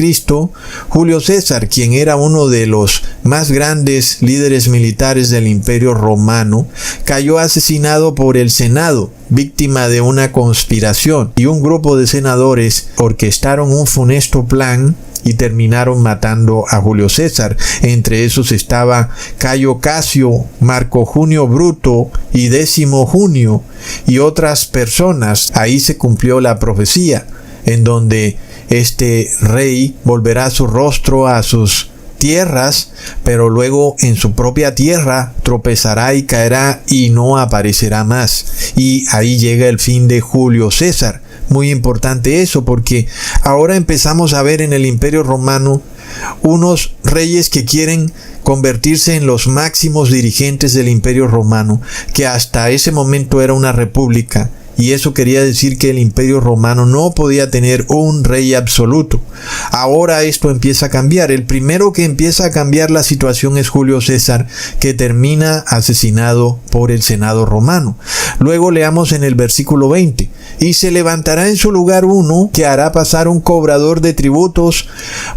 Julio César, quien era uno de los más grandes líderes militares del Imperio Romano, cayó asesinado por el Senado, víctima de una conspiración, y un grupo de senadores orquestaron un funesto plan y terminaron matando a Julio César. Entre esos estaba Cayo Casio, Marco Junio Bruto y Décimo Junio y otras personas. Ahí se cumplió la profecía, en donde este rey volverá su rostro a sus tierras, pero luego en su propia tierra tropezará y caerá y no aparecerá más. Y ahí llega el fin de Julio César. Muy importante eso, porque ahora empezamos a ver en el Imperio Romano unos reyes que quieren convertirse en los máximos dirigentes del Imperio Romano, que hasta ese momento era una república. Y eso quería decir que el Imperio Romano no podía tener un rey absoluto. Ahora esto empieza a cambiar. El primero que empieza a cambiar la situación es Julio César, que termina asesinado por el Senado romano. Luego leamos en el versículo 20. Y se levantará en su lugar uno que hará pasar un cobrador de tributos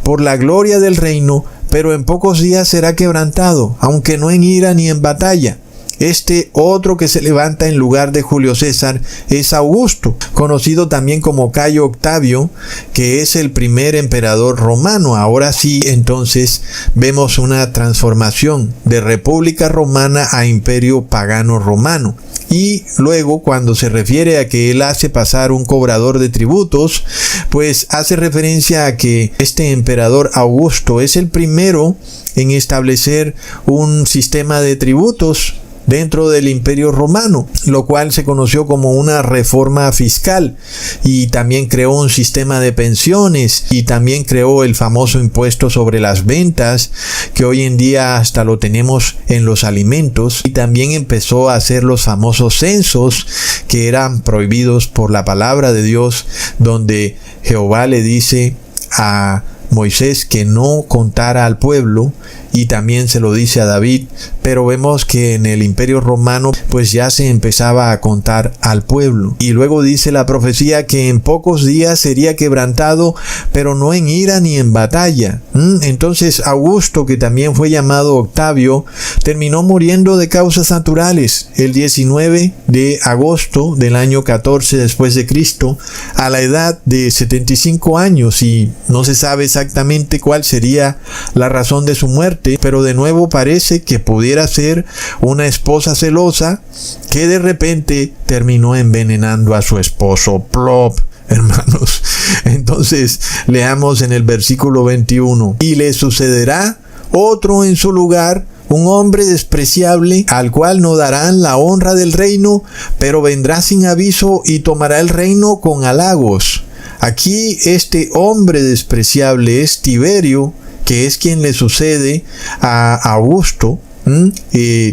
por la gloria del reino, pero en pocos días será quebrantado, aunque no en ira ni en batalla. Este otro que se levanta en lugar de Julio César es Augusto, conocido también como Cayo Octavio, que es el primer emperador romano. Ahora sí, entonces, vemos una transformación de República Romana a Imperio Pagano Romano. Y luego, cuando se refiere a que él hace pasar un cobrador de tributos, pues hace referencia a que este emperador Augusto es el primero en establecer un sistema de tributos dentro del Imperio Romano, lo cual se conoció como una reforma fiscal, y también creó un sistema de pensiones, y también creó el famoso impuesto sobre las ventas, que hoy en día hasta lo tenemos en los alimentos, y también empezó a hacer los famosos censos, que eran prohibidos por la palabra de Dios, donde Jehová le dice a Moisés que no contara al pueblo, y también se lo dice a David, pero vemos que en el Imperio Romano pues ya se empezaba a contar al pueblo. Y luego dice la profecía que en pocos días sería quebrantado, pero no en ira ni en batalla. Entonces Augusto, que también fue llamado Octavio, terminó muriendo de causas naturales el 19 de agosto del año 14 después de Cristo, a la edad de 75 años, y no se sabe exactamente cuál sería la razón de su muerte, pero de nuevo parece que pudiera ser una esposa celosa que de repente terminó envenenando a su esposo. Plop, hermanos. Entonces leamos en el versículo 21. Y le sucederá otro en su lugar, un hombre despreciable, al cual no darán la honra del reino, pero vendrá sin aviso y tomará el reino con halagos. Aquí este hombre despreciable es Tiberio, que es quien le sucede a Augusto.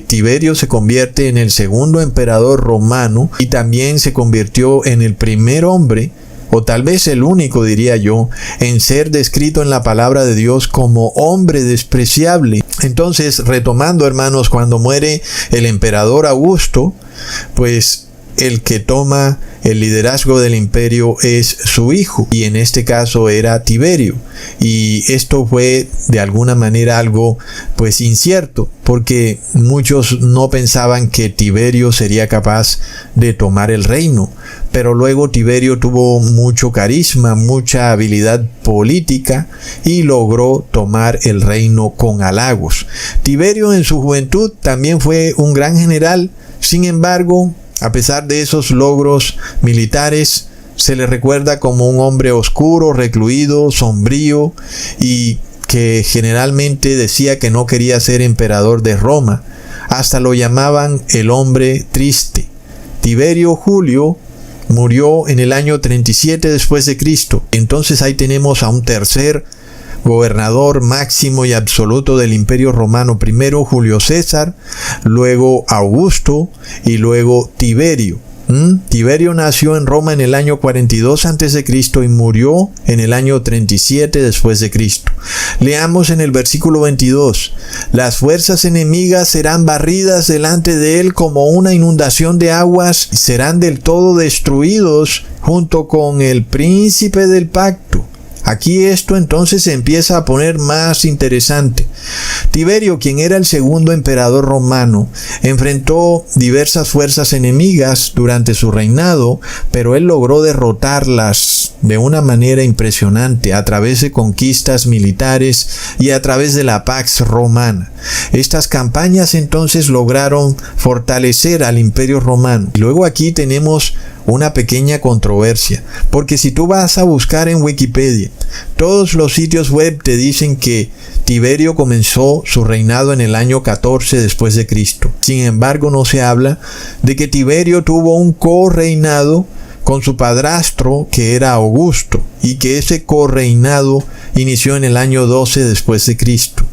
Tiberio se convierte en el segundo emperador romano y también se convirtió en el primer hombre, o tal vez el único, diría yo, en ser descrito en la palabra de Dios como hombre despreciable. Entonces, retomando, hermanos, cuando muere el emperador Augusto, pues el que toma el liderazgo del imperio es su hijo, y en este caso era Tiberio. Y esto fue de alguna manera algo pues incierto, porque muchos no pensaban que Tiberio sería capaz de tomar el reino. Pero luego Tiberio tuvo mucho carisma, mucha habilidad política y logró tomar el reino con halagos. Tiberio en su juventud también fue un gran general. Sin embargo, a pesar de esos logros militares, se le recuerda como un hombre oscuro, recluido, sombrío, y que generalmente decía que no quería ser emperador de Roma. Hasta lo llamaban el hombre triste. Tiberio Julio murió en el año 37 después de Cristo. Entonces ahí tenemos a un tercer gobernador máximo y absoluto del Imperio Romano. Primero Julio César, luego Augusto y luego Tiberio. Tiberio nació en Roma en el año 42 a.C. y murió en el año 37 después de Cristo. Leamos en el versículo 22. Las fuerzas enemigas serán barridas delante de él como una inundación de aguas, y serán del todo destruidos junto con el príncipe del pacto. Aquí esto entonces se empieza a poner más interesante. Tiberio, quien era el segundo emperador romano, enfrentó diversas fuerzas enemigas durante su reinado, pero él logró derrotarlas de una manera impresionante a través de conquistas militares y a través de la Pax Romana. Estas campañas entonces lograron fortalecer al Imperio Romano. Y luego aquí tenemos una pequeña controversia, porque si tú vas a buscar en Wikipedia, todos los sitios web te dicen que Tiberio comenzó su reinado en el año 14 después de Cristo. Sin embargo, no se habla de que Tiberio tuvo un correinado con su padrastro, que era Augusto, y que ese correinado inició en el año 12 después de Cristo.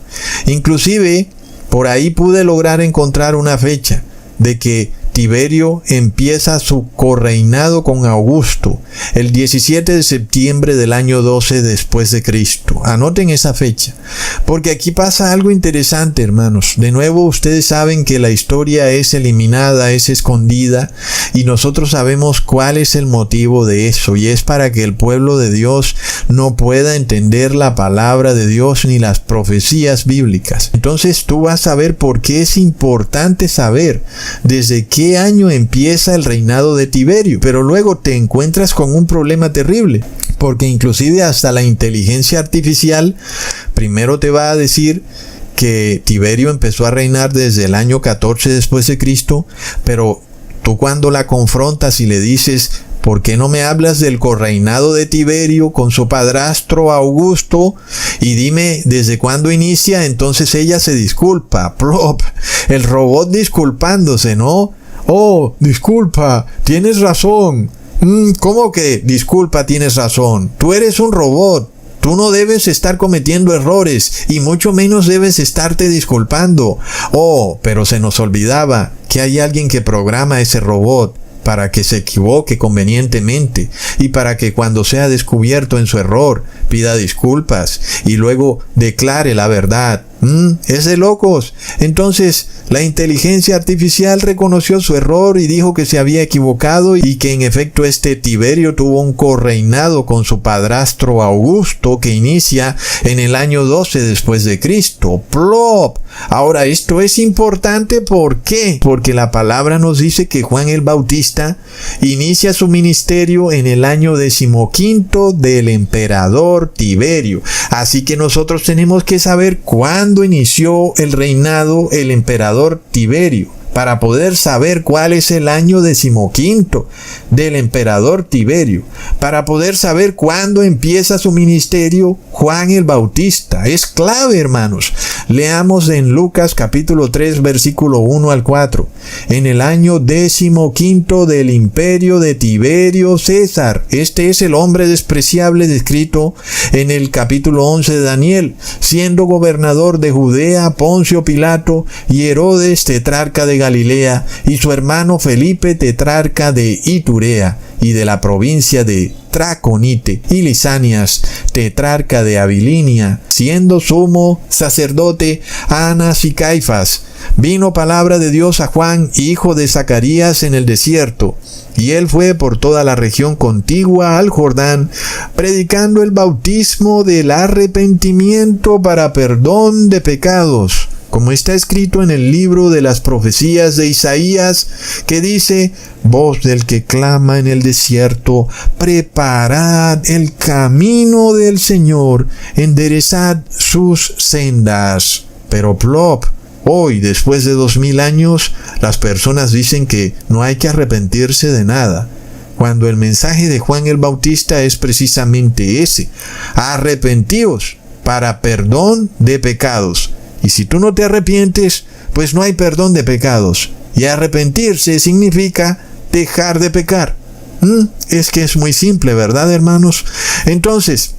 Inclusive, por ahí pude lograr encontrar una fecha de que Tiberio empieza su correinado con Augusto el 17 de septiembre del año 12 después de Cristo. Anoten esa fecha, porque aquí pasa algo interesante, hermanos. De nuevo, ustedes saben que la historia es eliminada, es escondida, y nosotros sabemos cuál es el motivo de eso, y es para que el pueblo de Dios no pueda entender la palabra de Dios ni las profecías bíblicas. Entonces tú vas a ver por qué es importante saber desde qué año empieza el reinado de Tiberio. Pero luego te encuentras con un problema terrible, porque inclusive hasta la inteligencia artificial primero te va a decir que Tiberio empezó a reinar desde el año 14 después de Cristo, pero tú cuando la confrontas y le dices: ¿por qué no me hablas del correinado de Tiberio con su padrastro Augusto? Y dime desde cuándo inicia. Entonces ella se disculpa. Plop. El robot disculpándose, ¿no? Oh, disculpa, tienes razón. ¿Cómo que disculpa, tienes razón? Tú eres un robot. Tú no debes estar cometiendo errores y mucho menos debes estarte disculpando. Oh, pero se nos olvidaba que hay alguien que programa ese robot para que se equivoque convenientemente y para que cuando sea descubierto en su error pida disculpas y luego declare la verdad. Es de locos. Entonces la inteligencia artificial reconoció su error y dijo que se había equivocado y que en efecto este Tiberio tuvo un correinado con su padrastro Augusto que inicia en el año 12 después de Cristo. ¡Plop! Ahora esto es importante. ¿Por qué? Porque la palabra nos dice que Juan el Bautista inicia su ministerio en el año 15 del emperador Tiberio. Así que nosotros tenemos que saber cuándo inició el reinado el emperador Tiberio. para poder saber cuál es el año 15 del emperador Tiberio, para poder saber cuándo empieza su ministerio Juan el Bautista. Es clave, hermanos. Leamos en Lucas capítulo 3, versículo 1 al 4. En el año 15 del imperio de Tiberio César. Este es el hombre despreciable descrito en el capítulo 11 de Daniel, siendo gobernador de Judea Poncio Pilato y Herodes tetrarca de Galilea y su hermano Felipe tetrarca de Iturea y de la provincia de Traconite y Lisanias tetrarca de Abilinia, siendo sumo sacerdote Anas y Caifás. Vino palabra de Dios a Juan, hijo de Zacarías, en el desierto, y él fue por toda la región contigua al Jordán, predicando el bautismo del arrepentimiento para perdón de pecados, como está escrito en el libro de las profecías de Isaías, que dice: voz del que clama en el desierto, preparad el camino del Señor, enderezad sus sendas. Pero plop, hoy, después de 2000 años, las personas dicen que no hay que arrepentirse de nada, cuando el mensaje de Juan el Bautista es precisamente ese: arrepentíos para perdón de pecados. Y si tú no te arrepientes, pues no hay perdón de pecados. Y arrepentirse significa dejar de pecar. Es que es muy simple, ¿verdad, hermanos? Entonces,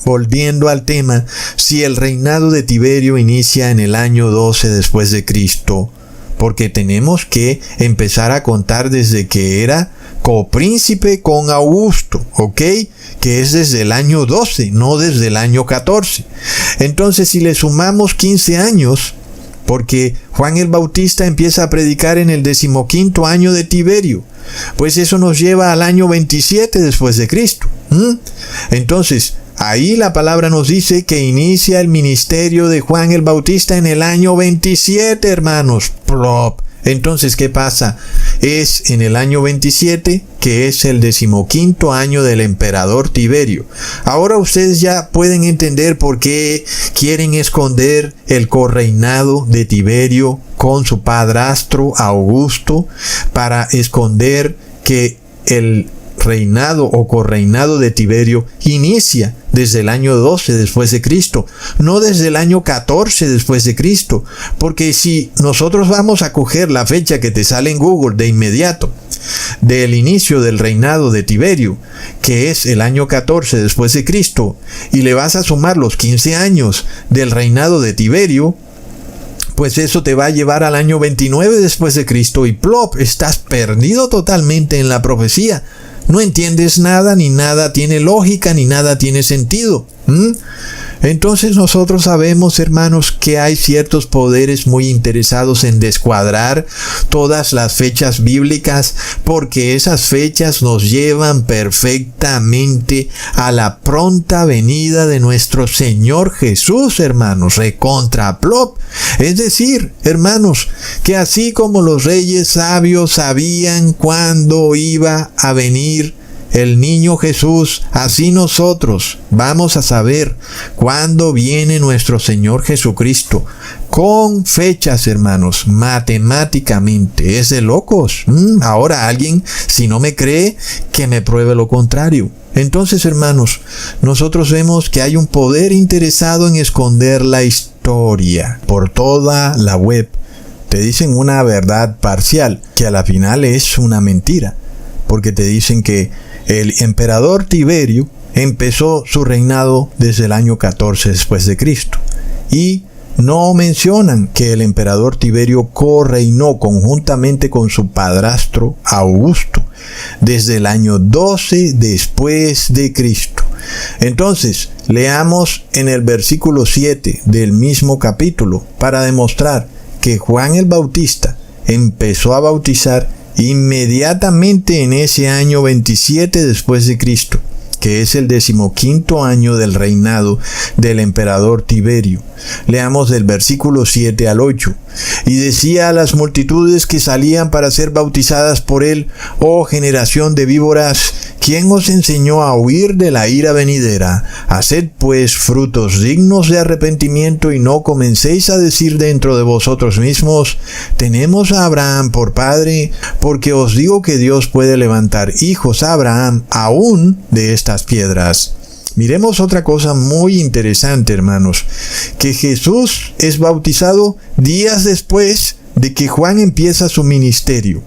volviendo al tema, si el reinado de Tiberio inicia en el año 12 después de Cristo, porque tenemos que empezar a contar desde que era copríncipe con Augusto, ¿ok? Que es desde el año 12, no desde el año 14. Entonces, si le sumamos 15 años, porque Juan el Bautista empieza a predicar en el 15º año de Tiberio, pues eso nos lleva al año 27 después de Cristo. Entonces, ahí la palabra nos dice que inicia el ministerio de Juan el Bautista en el año 27, hermanos. Plop. Entonces, ¿qué pasa? Es en el año 27, que es el 15º año del emperador Tiberio. Ahora ustedes ya pueden entender por qué quieren esconder el correinado de Tiberio con su padrastro Augusto, para esconder que el reinado o correinado de Tiberio inicia desde el año 12 después de Cristo, no desde el año 14 después de Cristo, porque si nosotros vamos a coger la fecha que te sale en Google de inmediato del inicio del reinado de Tiberio, que es el año 14 después de Cristo, y le vas a sumar los 15 años del reinado de Tiberio, pues eso te va a llevar al año 29 después de Cristo, y plop, estás perdido totalmente en la profecía. No entiendes nada, ni nada tiene lógica, ni nada tiene sentido. Entonces nosotros sabemos, hermanos, que hay ciertos poderes muy interesados en descuadrar todas las fechas bíblicas, porque esas fechas nos llevan perfectamente a la pronta venida de nuestro Señor Jesús, hermanos, recontra plop. Es decir, hermanos, que así como los reyes sabios sabían cuándo iba a venir el niño Jesús, así nosotros vamos a saber cuándo viene nuestro Señor Jesucristo, con fechas, hermanos, matemáticamente. Es de locos. Ahora alguien, si no me cree, que me pruebe lo contrario. Entonces, hermanos, nosotros vemos que hay un poder interesado en esconder la historia por toda la web. Te dicen una verdad parcial, que a la final es una mentira, porque te dicen que el emperador Tiberio empezó su reinado desde el año 14 después de Cristo, y no mencionan que el emperador Tiberio correinó conjuntamente con su padrastro Augusto desde el año 12 después de Cristo. Entonces, leamos en el versículo 7 del mismo capítulo para demostrar que Juan el Bautista empezó a bautizar inmediatamente en ese año 27 después de Cristo, que es el 15º año del reinado del emperador Tiberio. Leamos del versículo 7 al 8. Y decía a las multitudes que salían para ser bautizadas por él: oh generación de víboras, ¿quién os enseñó a huir de la ira venidera? Haced pues frutos dignos de arrepentimiento y no comencéis a decir dentro de vosotros mismos, tenemos a Abraham por padre, porque os digo que Dios puede levantar hijos a Abraham aún de estas piedras. Miremos otra cosa muy interesante, hermanos, que Jesús es bautizado días después de que Juan empieza su ministerio.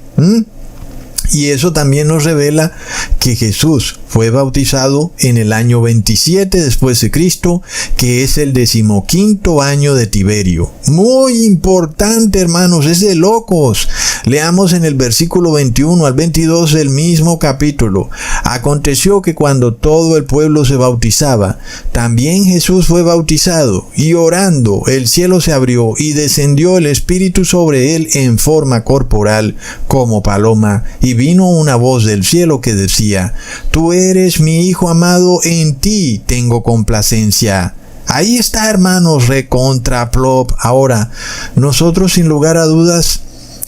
Y eso también nos revela que Jesús fue bautizado en el año 27 después de Cristo, que es el 15º año de Tiberio. Muy importante, hermanos, es de locos. Leamos en el versículo 21 al 22 del mismo capítulo. Aconteció que cuando todo el pueblo se bautizaba, también Jesús fue bautizado, y orando, el cielo se abrió y descendió el Espíritu sobre él en forma corporal como paloma, y vino una voz del cielo que decía, tú eres mi Hijo amado, en ti tengo complacencia. Ahí está, hermanos, recontra plop. Ahora, nosotros sin lugar a dudas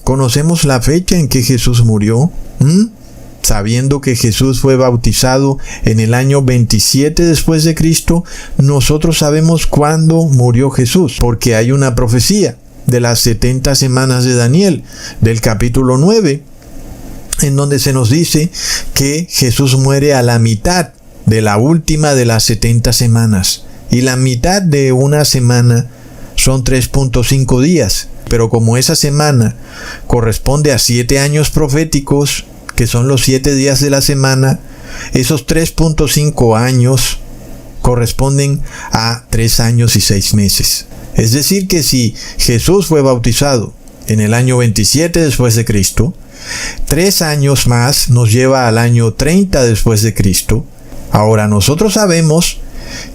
conocemos la fecha en que Jesús murió, sabiendo que Jesús fue bautizado en el año 27 después de Cristo, nosotros sabemos cuándo murió Jesús, porque hay una profecía de las 70 semanas de Daniel, del capítulo 9, en donde se nos dice que Jesús muere a la mitad de la última de las 70 semanas. Y la mitad de una semana son 3.5 días. Pero como esa semana corresponde a 7 años proféticos, que son los 7 días de la semana, esos 3.5 años corresponden a 3 años y 6 meses. Es decir que si Jesús fue bautizado en el año 27 después de Cristo, 3 años más nos lleva al año 30 después de Cristo. Ahora nosotros sabemos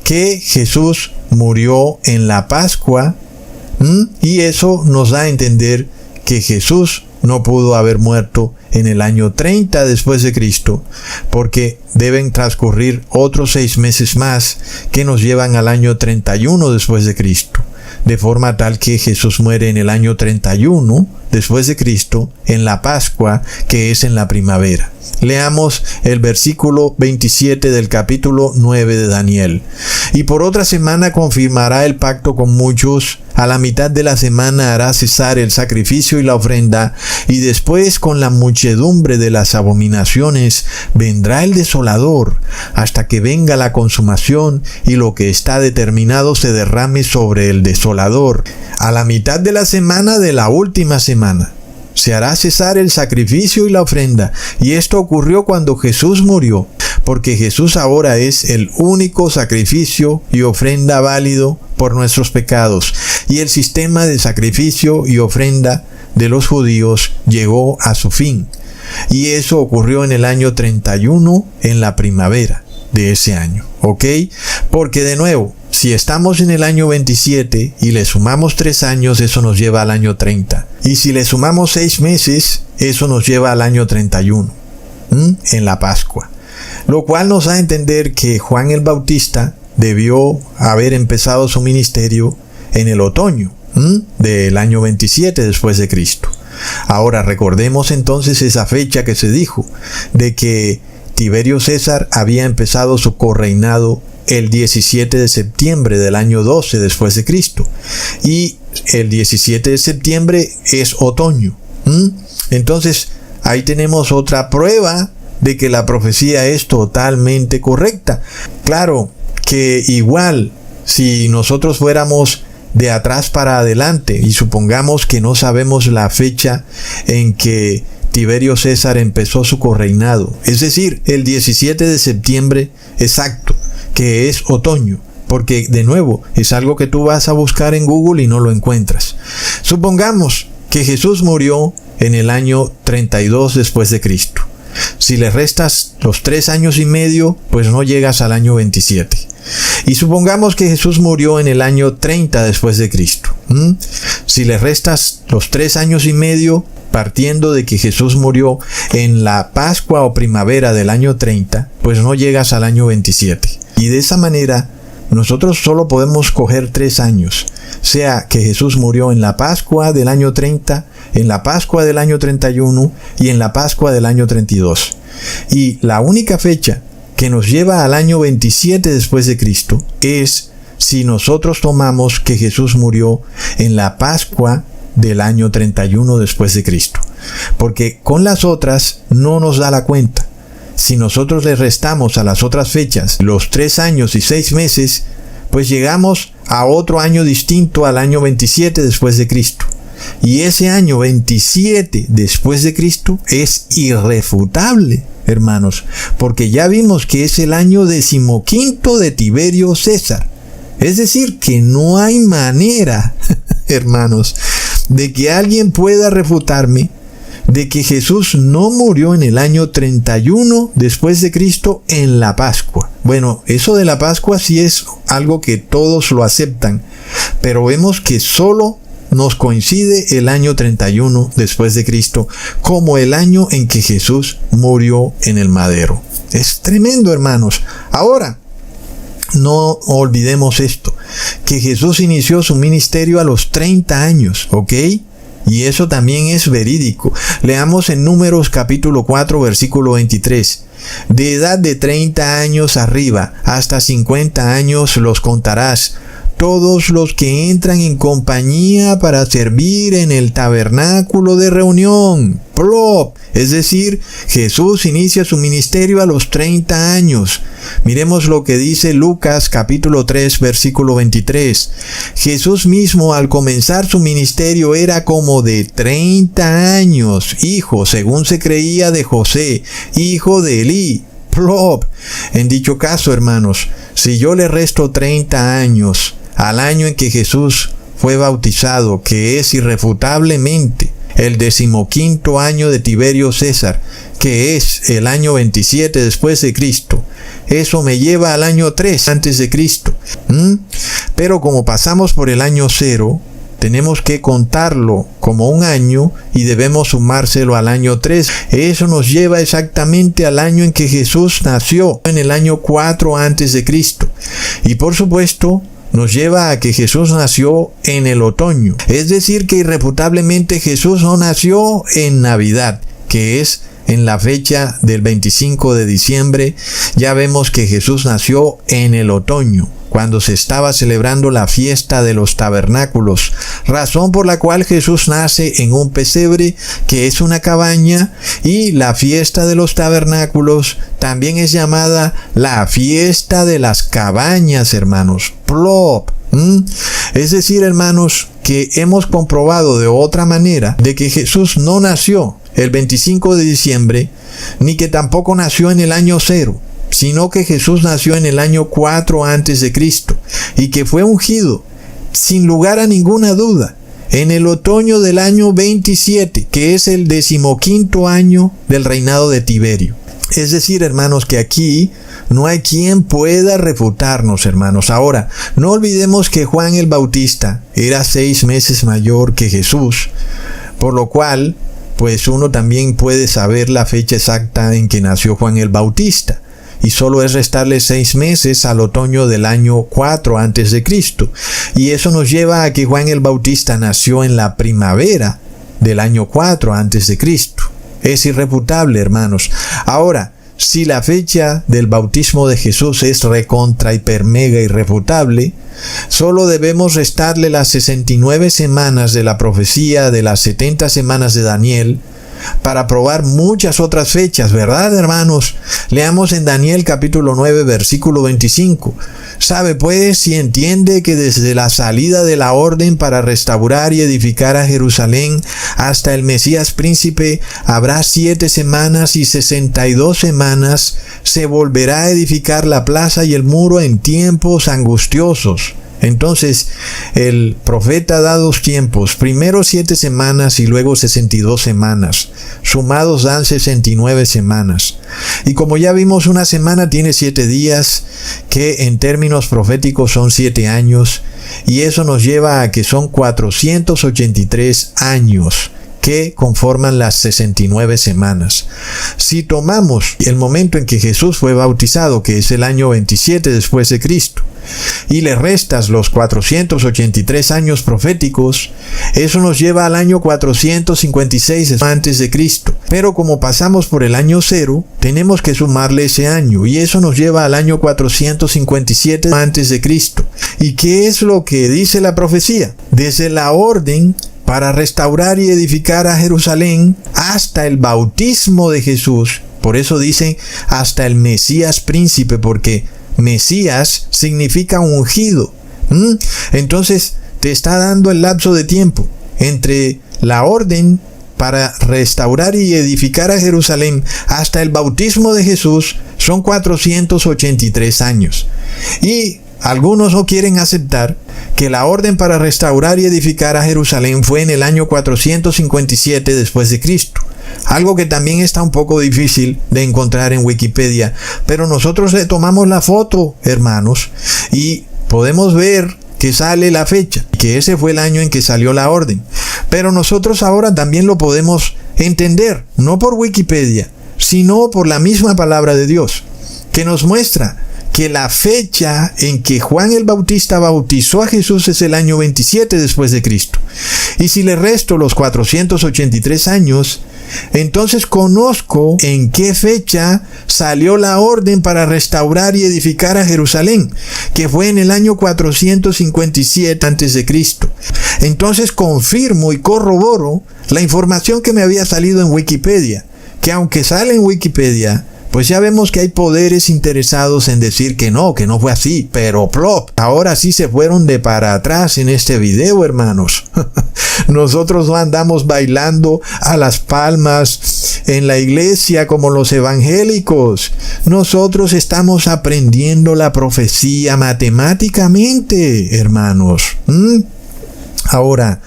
que Jesús murió en la Pascua, y eso nos da a entender que Jesús no pudo haber muerto en el año 30 después de Cristo, porque deben transcurrir otros 6 meses más que nos llevan al año 31 después de Cristo. De forma tal que Jesús muere en el año 31 después de Cristo, en la Pascua, que es en la primavera. Leamos el versículo 27 del capítulo 9 de Daniel. Y por otra semana confirmará el pacto con muchos. A la mitad de la semana hará cesar el sacrificio y la ofrenda, y después con la muchedumbre de las abominaciones vendrá el desolador, hasta que venga la consumación y lo que está determinado se derrame sobre el desolador. A la mitad de la semana de la última semana se hará cesar el sacrificio y la ofrenda. Y esto ocurrió cuando Jesús murió, porque Jesús ahora es el único sacrificio y ofrenda válido por nuestros pecados. Y el sistema de sacrificio y ofrenda de los judíos llegó a su fin. Y eso ocurrió en el año 31, en la primavera de ese año. ¿Ok? Porque de nuevo, si estamos en el año 27 y le sumamos 3 años, eso nos lleva al año 30. Y si le sumamos 6 meses, eso nos lleva al año 31, en la Pascua. Lo cual nos da a entender que Juan el Bautista debió haber empezado su ministerio en el otoño del año 27 después de Cristo. Ahora recordemos entonces esa fecha que se dijo, de que Tiberio César había empezado su correinado el 17 de septiembre del año 12 después de Cristo. Y el 17 de septiembre es otoño. Entonces, ahí tenemos otra prueba de que la profecía es totalmente correcta. Claro que igual, si nosotros fuéramos de atrás para adelante y supongamos que no sabemos la fecha en que Tiberio César empezó su correinado, es decir, el 17 de septiembre exacto, que es otoño, porque de nuevo es algo que tú vas a buscar en Google y no lo encuentras. Supongamos que Jesús murió en el año 32 después de Cristo. Si le restas los 3 años y medio, pues no llegas al año 27. Y supongamos que Jesús murió en el año 30 después de Cristo. Si le restas los 3 años y medio, partiendo de que Jesús murió en la Pascua o primavera del año 30, pues no llegas al año 27. Y de esa manera, nosotros solo podemos coger 3 años. Sea que Jesús murió en la Pascua del año 30, en la Pascua del año 31 y en la Pascua del año 32. Y la única fecha que nos lleva al año 27 después de Cristo es si nosotros tomamos que Jesús murió en la Pascua del año 31 después de Cristo. Porque con las otras no nos da la cuenta. Si nosotros le restamos a las otras fechas los 3 años y 6 meses, pues llegamos a otro año distinto al año 27 después de Cristo. Y ese año 27 después de Cristo es irrefutable, hermanos, porque ya vimos que es el año 15º de Tiberio César. Es decir, que no hay manera, hermanos, de que alguien pueda refutarme de que Jesús no murió en el año 31 después de Cristo en la Pascua. Bueno, eso de la Pascua sí es algo que todos lo aceptan, pero vemos que solo nos coincide el año 31 después de Cristo como el año en que Jesús murió en el madero. Es tremendo, hermanos. Ahora, no olvidemos esto, que Jesús inició su ministerio a los 30 años, ¿ok? Y eso también es verídico. Leamos en Números capítulo 4, versículo 23. De edad de 30 años arriba hasta 50 años los contarás, todos los que entran en compañía para servir en el tabernáculo de reunión. Plop. Es decir, Jesús inicia su ministerio a los 30 años. Miremos lo que dice Lucas capítulo 3 versículo 23. Jesús mismo al comenzar su ministerio era como de 30 años, hijo, según se creía, de José, hijo de Elí. Plop. En dicho caso, hermanos, si yo le resto 30 años al año en que Jesús fue bautizado, que es irrefutablemente el 15º año de Tiberio César, que es el año 27 después de Cristo, eso me lleva al año 3 antes de Cristo. Pero como pasamos por el año 0, tenemos que contarlo como un año y debemos sumárselo al año 3. Eso nos lleva exactamente al año en que Jesús nació, en el año 4 antes de Cristo. Y por supuesto, nos lleva a que Jesús nació en el otoño. Es decir, que irrefutablemente Jesús no nació en Navidad, que es en la fecha del 25 de diciembre. Ya vemos que Jesús nació en el otoño, cuando se estaba celebrando la fiesta de los tabernáculos, razón por la cual Jesús nace en un pesebre, que es una cabaña, y la fiesta de los tabernáculos también es llamada la fiesta de las cabañas, hermanos. Plop. Es decir, hermanos, que hemos comprobado de otra manera de que Jesús no nació el 25 de diciembre, ni que tampoco nació en el año 0, sino que Jesús nació en el año 4 antes de Cristo y que fue ungido, sin lugar a ninguna duda, en el otoño del año 27, que es el 15º año del reinado de Tiberio. Es decir, hermanos, que aquí no hay quien pueda refutarnos, hermanos. Ahora, no olvidemos que Juan el Bautista era 6 meses mayor que Jesús, por lo cual, pues uno también puede saber la fecha exacta en que nació Juan el Bautista. Y solo es restarle 6 meses al otoño del año 4 antes de Cristo. Y eso nos lleva a que Juan el Bautista nació en la primavera del año 4 antes de Cristo. Es irrefutable, hermanos. Ahora, si la fecha del bautismo de Jesús es recontra hiper mega irrefutable, solo debemos restarle las 69 semanas de la profecía de las 70 semanas de Daniel para probar muchas otras fechas, ¿verdad, hermanos? Leamos en Daniel capítulo 9, versículo 25. Sabe pues y entiende que desde la salida de la orden para restaurar y edificar a Jerusalén hasta el Mesías príncipe habrá 7 semanas y 62 semanas, se volverá a edificar la plaza y el muro en tiempos angustiosos. Entonces, el profeta da 2 tiempos, primero 7 semanas y luego 62 semanas. Sumados dan 69 semanas. Y como ya vimos, una semana tiene 7 días, que en términos proféticos son 7 años, y eso nos lleva a que son 483 años que conforman las 69 semanas. Si tomamos el momento en que Jesús fue bautizado, que es el año 27 después de Cristo, y le restas los 483 años proféticos, eso nos lleva al año 456 antes de Cristo. Pero como pasamos por el año 0, tenemos que sumarle ese año, y eso nos lleva al año 457 antes de Cristo. ¿Y qué es lo que dice la profecía? Desde la orden para restaurar y edificar a Jerusalén hasta el bautismo de Jesús. Por eso dice hasta el Mesías príncipe, porque Mesías significa ungido. Entonces te está dando el lapso de tiempo entre la orden para restaurar y edificar a Jerusalén hasta el bautismo de Jesús. Son 483 años. Y algunos no quieren aceptar que la orden para restaurar y edificar a Jerusalén fue en el año 457 después de Cristo. Algo que también está un poco difícil de encontrar en Wikipedia, pero nosotros le tomamos la foto, hermanos, y podemos ver que sale la fecha, que ese fue el año en que salió la orden. Pero nosotros ahora también lo podemos entender, no por Wikipedia, sino por la misma palabra de Dios, que nos muestra que la fecha en que Juan el Bautista bautizó a Jesús es el año 27 después de Cristo. Y si le resto los 483 años, entonces conozco en qué fecha salió la orden para restaurar y edificar a Jerusalén, que fue en el año 457 antes de Cristo. Entonces confirmo y corroboro la información que me había salido en Wikipedia, que aunque sale en Wikipedia, pues ya vemos que hay poderes interesados en decir que no fue así, pero plop, ahora sí se fueron de para atrás en este video, hermanos. Nosotros no andamos bailando a las palmas en la iglesia como los evangélicos. Nosotros estamos aprendiendo la profecía matemáticamente, hermanos. Ahora,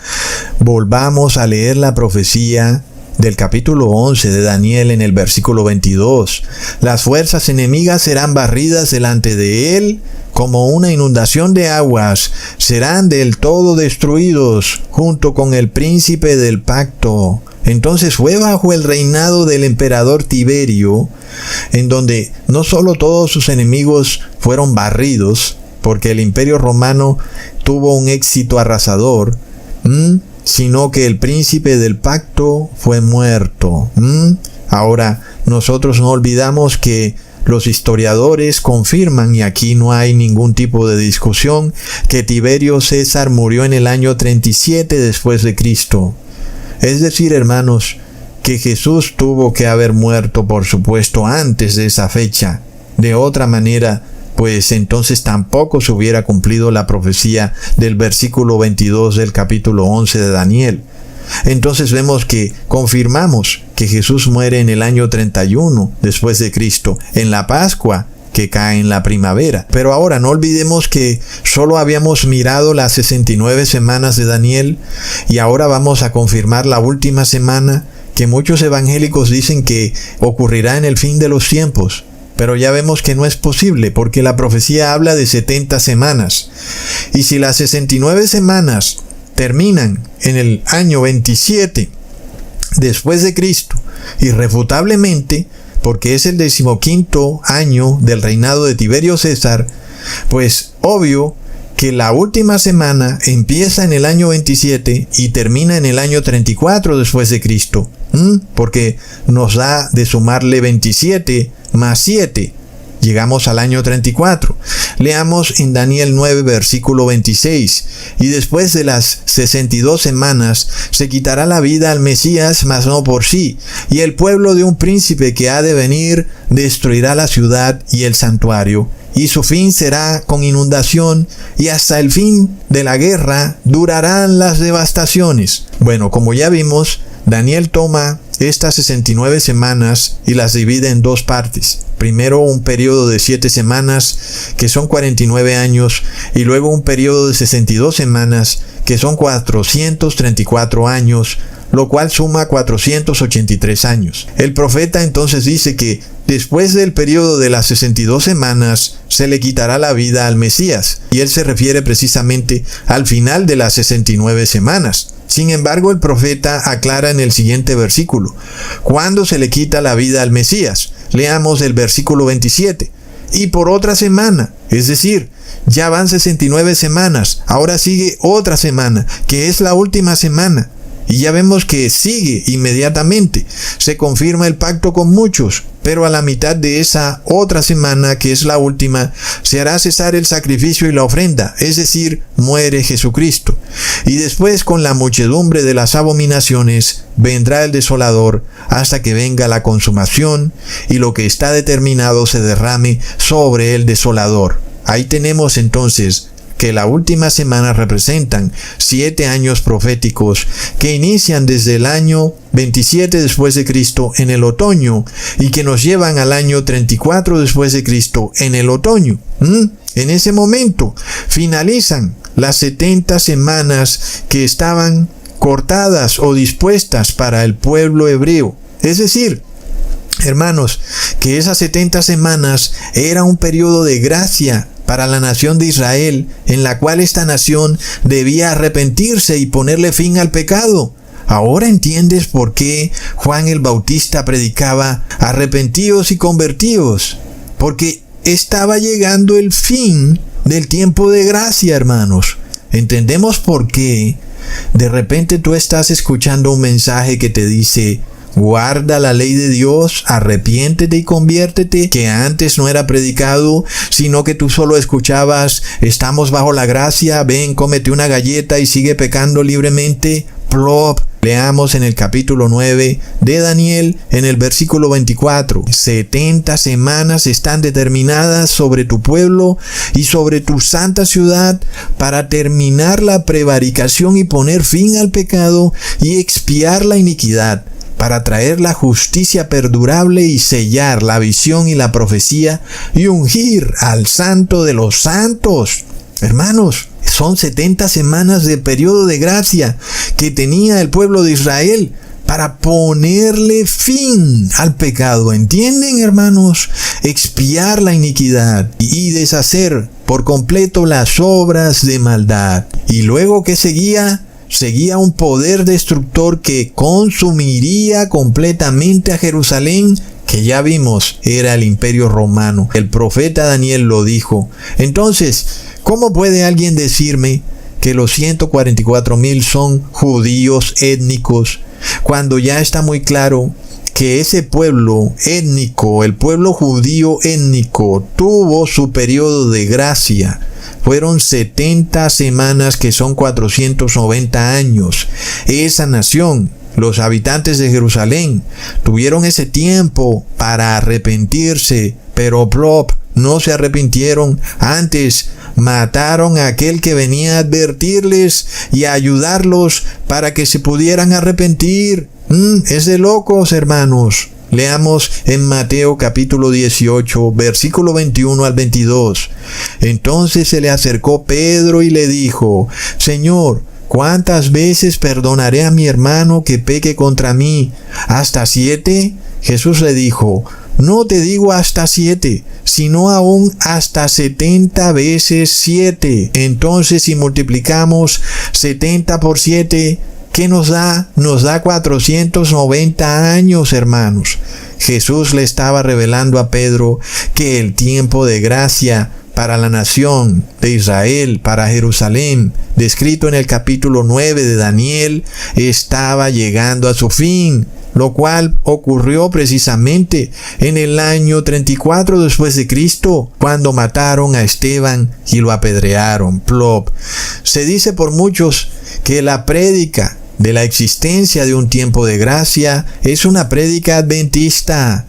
volvamos a leer la profecía del capítulo 11 de Daniel en el versículo 22. Las fuerzas enemigas serán barridas delante de él como una inundación de aguas, serán del todo destruidos junto con el príncipe del pacto. Entonces fue bajo el reinado del emperador Tiberio, en donde no solo todos sus enemigos fueron barridos, porque el imperio romano tuvo un éxito arrasador, sino que el príncipe del pacto fue muerto. Ahora, nosotros no olvidamos que los historiadores confirman, y aquí no hay ningún tipo de discusión, que Tiberio César murió en el año 37 después de Cristo. Es decir, hermanos, que Jesús tuvo que haber muerto, por supuesto, antes de esa fecha. De otra manera, pues entonces tampoco se hubiera cumplido la profecía del versículo 22 del capítulo 11 de Daniel. Entonces vemos que confirmamos que Jesús muere en el año 31 después de Cristo, en la Pascua, que cae en la primavera. Pero ahora no olvidemos que solo habíamos mirado las 69 semanas de Daniel, y ahora vamos a confirmar la última semana, que muchos evangélicos dicen que ocurrirá en el fin de los tiempos. Pero ya vemos que no es posible, porque la profecía habla de 70 semanas. Y si las 69 semanas terminan en el año 27 después de Cristo, irrefutablemente, porque es el 15º año del reinado de Tiberio César, pues obvio que la última semana empieza en el año 27 y termina en el año 34 después de Cristo, porque nos da de sumarle 27 más 7. Llegamos al año 34. Leamos en Daniel 9, versículo 26. Y después de las 62 semanas se quitará la vida al Mesías, mas no por sí. Y el pueblo de un príncipe que ha de venir destruirá la ciudad y el santuario. Y su fin será con inundación, y hasta el fin de la guerra durarán las devastaciones. Bueno, como ya vimos, Daniel toma estas 69 semanas y las divide en dos partes. Primero un periodo de 7 semanas, que son 49 años, y luego un periodo de 62 semanas, que son 434 años, lo cual suma 483 años. El profeta entonces dice que después del periodo de las 62 semanas se le quitará la vida al Mesías, y él se refiere precisamente al final de las 69 semanas. Sin embargo, el profeta aclara en el siguiente versículo, ¿cuándo se le quita la vida al Mesías? Leamos el versículo 27. Y por otra semana, es decir, ya van 69 semanas, ahora sigue otra semana, que es la última semana. Y ya vemos que sigue inmediatamente. Se confirma el pacto con muchos, pero a la mitad de esa otra semana, que es la última, se hará cesar el sacrificio y la ofrenda, es decir, muere Jesucristo. Y después, con la muchedumbre de las abominaciones, vendrá el desolador hasta que venga la consumación y lo que está determinado se derrame sobre el desolador. Ahí tenemos entonces que la última semana representan 7 años proféticos que inician desde el año 27 después de Cristo en el otoño y que nos llevan al año 34 después de Cristo en el otoño. En ese momento finalizan las 70 semanas que estaban cortadas o dispuestas para el pueblo hebreo. Es decir, hermanos, que esas 70 semanas era un periodo de gracia para la nación de Israel, en la cual esta nación debía arrepentirse y ponerle fin al pecado. Ahora entiendes por qué Juan el Bautista predicaba arrepentíos y convertíos, porque estaba llegando el fin del tiempo de gracia, hermanos. Entendemos por qué de repente tú estás escuchando un mensaje que te dice: guarda la ley de Dios, arrepiéntete y conviértete, que antes no era predicado, sino que tú solo escuchabas, estamos bajo la gracia, ven, cómete una galleta y sigue pecando libremente. Plop. Leamos en el capítulo 9 de Daniel, en el versículo 24. 70 semanas están determinadas sobre tu pueblo y sobre tu santa ciudad para terminar la prevaricación y poner fin al pecado y expiar la iniquidad, para traer la justicia perdurable y sellar la visión y la profecía y ungir al santo de los santos. Hermanos, son 70 semanas de periodo de gracia que tenía el pueblo de Israel para ponerle fin al pecado. ¿Entienden, hermanos? Expiar la iniquidad y deshacer por completo las obras de maldad. Y luego, ¿qué seguía? Seguía un poder destructor que consumiría completamente a Jerusalén, que ya vimos era el Imperio Romano. El profeta Daniel lo dijo. Entonces, ¿cómo puede alguien decirme que los 144,000 son judíos étnicos, cuando ya está muy claro que ese pueblo étnico, el pueblo judío étnico, tuvo su periodo de gracia? Fueron 70 semanas, que son 490 años. Esa nación, los habitantes de Jerusalén, tuvieron ese tiempo para arrepentirse, pero plop, no se arrepintieron. Antes mataron a aquel que venía a advertirles y a ayudarlos para que se pudieran arrepentir. Es de locos, hermanos. Leamos en Mateo capítulo 18, versículo 21 al 22. Entonces se le acercó Pedro y le dijo: Señor, ¿cuántas veces perdonaré a mi hermano que peque contra mí? ¿Hasta 7? Jesús le dijo: no te digo hasta 7, sino aún hasta 70 veces 7. Entonces, si multiplicamos 70 por 7, ¿qué nos da? Nos da 490 años, hermanos. Jesús le estaba revelando a Pedro que el tiempo de gracia para la nación de Israel, para Jerusalén, descrito en el capítulo 9 de Daniel, estaba llegando a su fin, lo cual ocurrió precisamente en el año 34 después de Cristo, cuando mataron a Esteban y lo apedrearon. Plop. Se dice por muchos que la prédica de la existencia de un tiempo de gracia es una prédica adventista,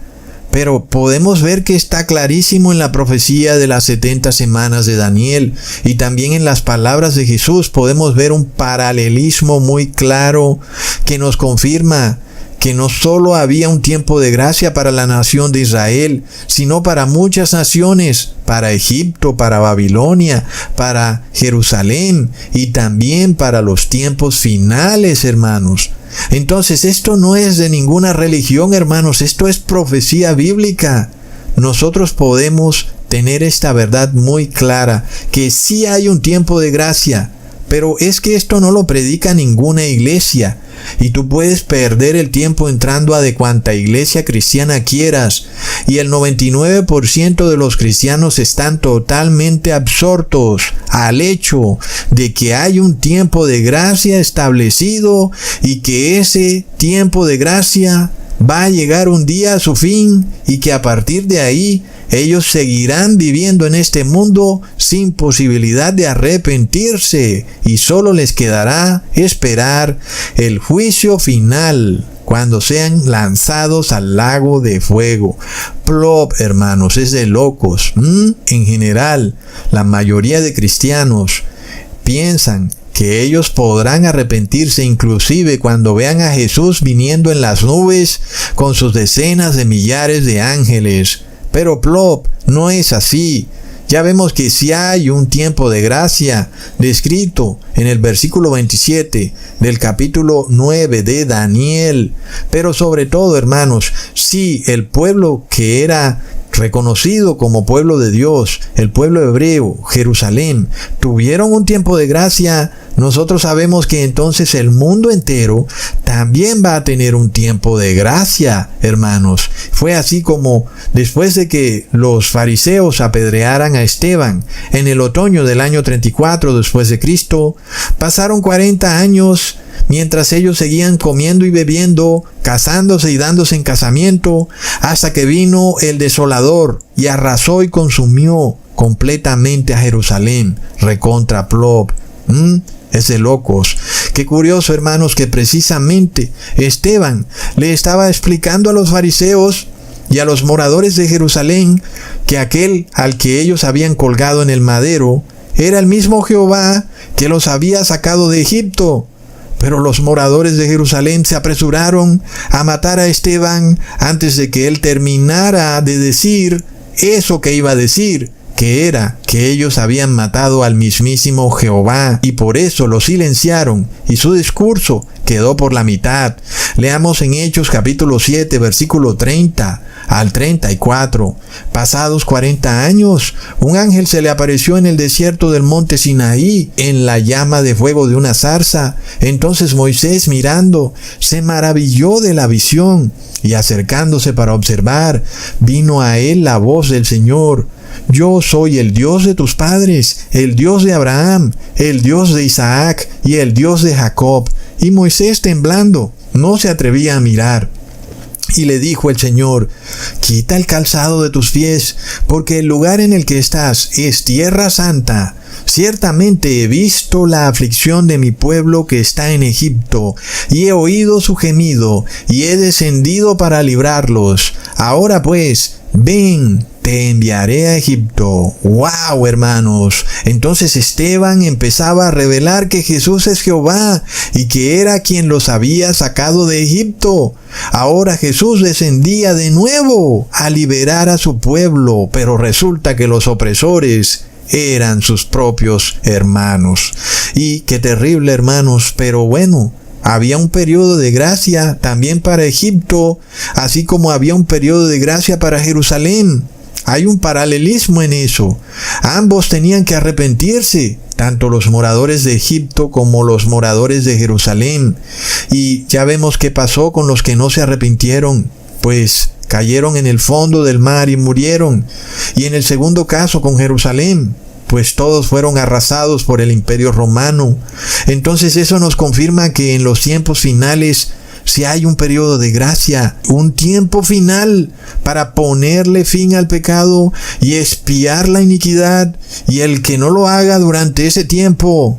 pero podemos ver que está clarísimo en la profecía de las 70 semanas de Daniel, y también en las palabras de Jesús podemos ver un paralelismo muy claro que nos confirma que no solo había un tiempo de gracia para la nación de Israel, sino para muchas naciones, para Egipto, para Babilonia, para Jerusalén y también para los tiempos finales, hermanos. Entonces, esto no es de ninguna religión, hermanos, esto es profecía bíblica. Nosotros podemos tener esta verdad muy clara, que sí hay un tiempo de gracia Pero es que esto no lo predica ninguna iglesia. Y tú puedes perder el tiempo entrando a de cuanta iglesia cristiana quieras. Y el 99% de los cristianos están totalmente absortos al hecho de que hay un tiempo de gracia establecido y que ese tiempo de gracia va a llegar un día a su fin y que a partir de ahí ellos seguirán viviendo en este mundo sin posibilidad de arrepentirse y solo les quedará esperar el juicio final cuando sean lanzados al lago de fuego. Plop, hermanos, es de locos. En general, la mayoría de cristianos piensan que ellos podrán arrepentirse inclusive cuando vean a Jesús viniendo en las nubes con sus decenas de millares de ángeles. Pero plop, no es así. Ya vemos que sí hay un tiempo de gracia descrito en el versículo 27 del capítulo 9 de Daniel. Pero sobre todo, hermanos, sí, el pueblo que era reconocido como pueblo de Dios, el pueblo hebreo, Jerusalén, tuvieron un tiempo de gracia. Nosotros sabemos que entonces el mundo entero también va a tener un tiempo de gracia, hermanos. Fue así como después de que los fariseos apedrearan a Esteban en el otoño del año 34 después de Cristo, pasaron 40 años mientras ellos seguían comiendo y bebiendo, casándose y dándose en casamiento, hasta que vino el desolador y arrasó y consumió completamente a Jerusalén, recontra plop. Es de locos. Qué curioso, hermanos, que precisamente Esteban le estaba explicando a los fariseos y a los moradores de Jerusalén que aquel al que ellos habían colgado en el madero era el mismo Jehová que los había sacado de Egipto. Pero los moradores de Jerusalén se apresuraron a matar a Esteban antes de que él terminara de decir eso que iba a decir, que era que ellos habían matado al mismísimo Jehová, y por eso lo silenciaron y su discurso quedó por la mitad. Leamos en Hechos capítulo 7 versículo 30 al 34. Pasados 40 años, un ángel se le apareció en el desierto del monte Sinaí, en la llama de fuego de una zarza. Entonces Moisés, mirando, se maravilló de la visión, y acercándose para observar, vino a él la voz del Señor: Yo soy el Dios de tus padres, el Dios de Abraham, el Dios de Isaac y el Dios de Jacob. Y Moisés, temblando, no se atrevía a mirar. Y le dijo el Señor: Quita el calzado de tus pies, porque el lugar en el que estás es tierra santa. Ciertamente he visto la aflicción de mi pueblo que está en Egipto, y he oído su gemido, y he descendido para librarlos. Ahora pues, ven, te enviaré a Egipto. ¡Wow, hermanos! Entonces Esteban empezaba a revelar que Jesús es Jehová y que era quien los había sacado de Egipto. Ahora Jesús descendía de nuevo a liberar a su pueblo, pero resulta que los opresores eran sus propios hermanos. Y qué terrible, hermanos, pero bueno, había un periodo de gracia también para Egipto, así como había un periodo de gracia para Jerusalén. Hay un paralelismo en eso. Ambos tenían que arrepentirse, tanto los moradores de Egipto como los moradores de Jerusalén. Y ya vemos qué pasó con los que no se arrepintieron, pues cayeron en el fondo del mar y murieron. Y en el segundo caso con Jerusalén, pues todos fueron arrasados por el Imperio Romano. Entonces eso nos confirma que en los tiempos finales si hay un periodo de gracia, un tiempo final para ponerle fin al pecado y expiar la iniquidad, y el que no lo haga durante ese tiempo,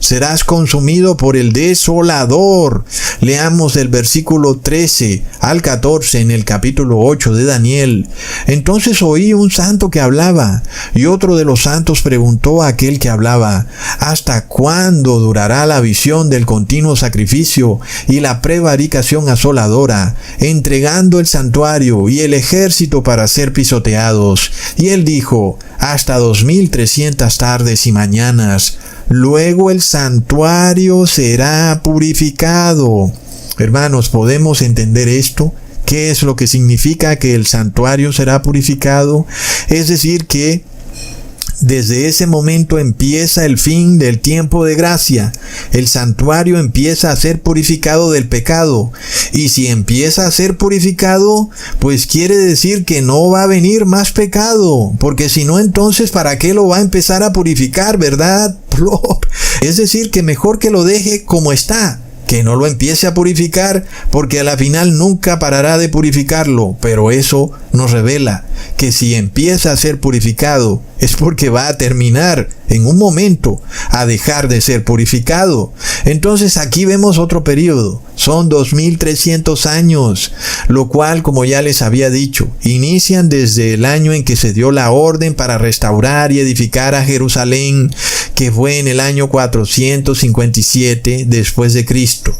serás consumido por el desolador. Leamos del versículo 13 al 14 en el capítulo 8 de Daniel. Entonces oí un santo que hablaba, y otro de los santos preguntó a aquel que hablaba: ¿Hasta cuándo durará la visión del continuo sacrificio y la prevaricación asoladora, entregando el santuario y el ejército para ser pisoteados? Y él dijo: hasta 2300 tardes y mañanas. Luego el santuario será purificado. Hermanos, ¿podemos entender esto? ¿Qué es lo que significa que el santuario será purificado? Es decir, que desde ese momento empieza el fin del tiempo de gracia. El santuario empieza a ser purificado del pecado. Y si empieza a ser purificado, pues quiere decir que no va a venir más pecado. Porque si no, entonces ¿para qué lo va a empezar a purificar, verdad? Es decir, que mejor que lo deje como está. Que no lo empiece a purificar, porque a la final nunca parará de purificarlo. Pero eso nos revela que si empieza a ser purificado, es porque va a terminar en un momento a dejar de ser purificado. Entonces aquí vemos otro periodo. Son 2300 años, lo cual, como ya les había dicho, inician desde el año en que se dio la orden para restaurar y edificar a Jerusalén, que fue en el año 457 después de Cristo.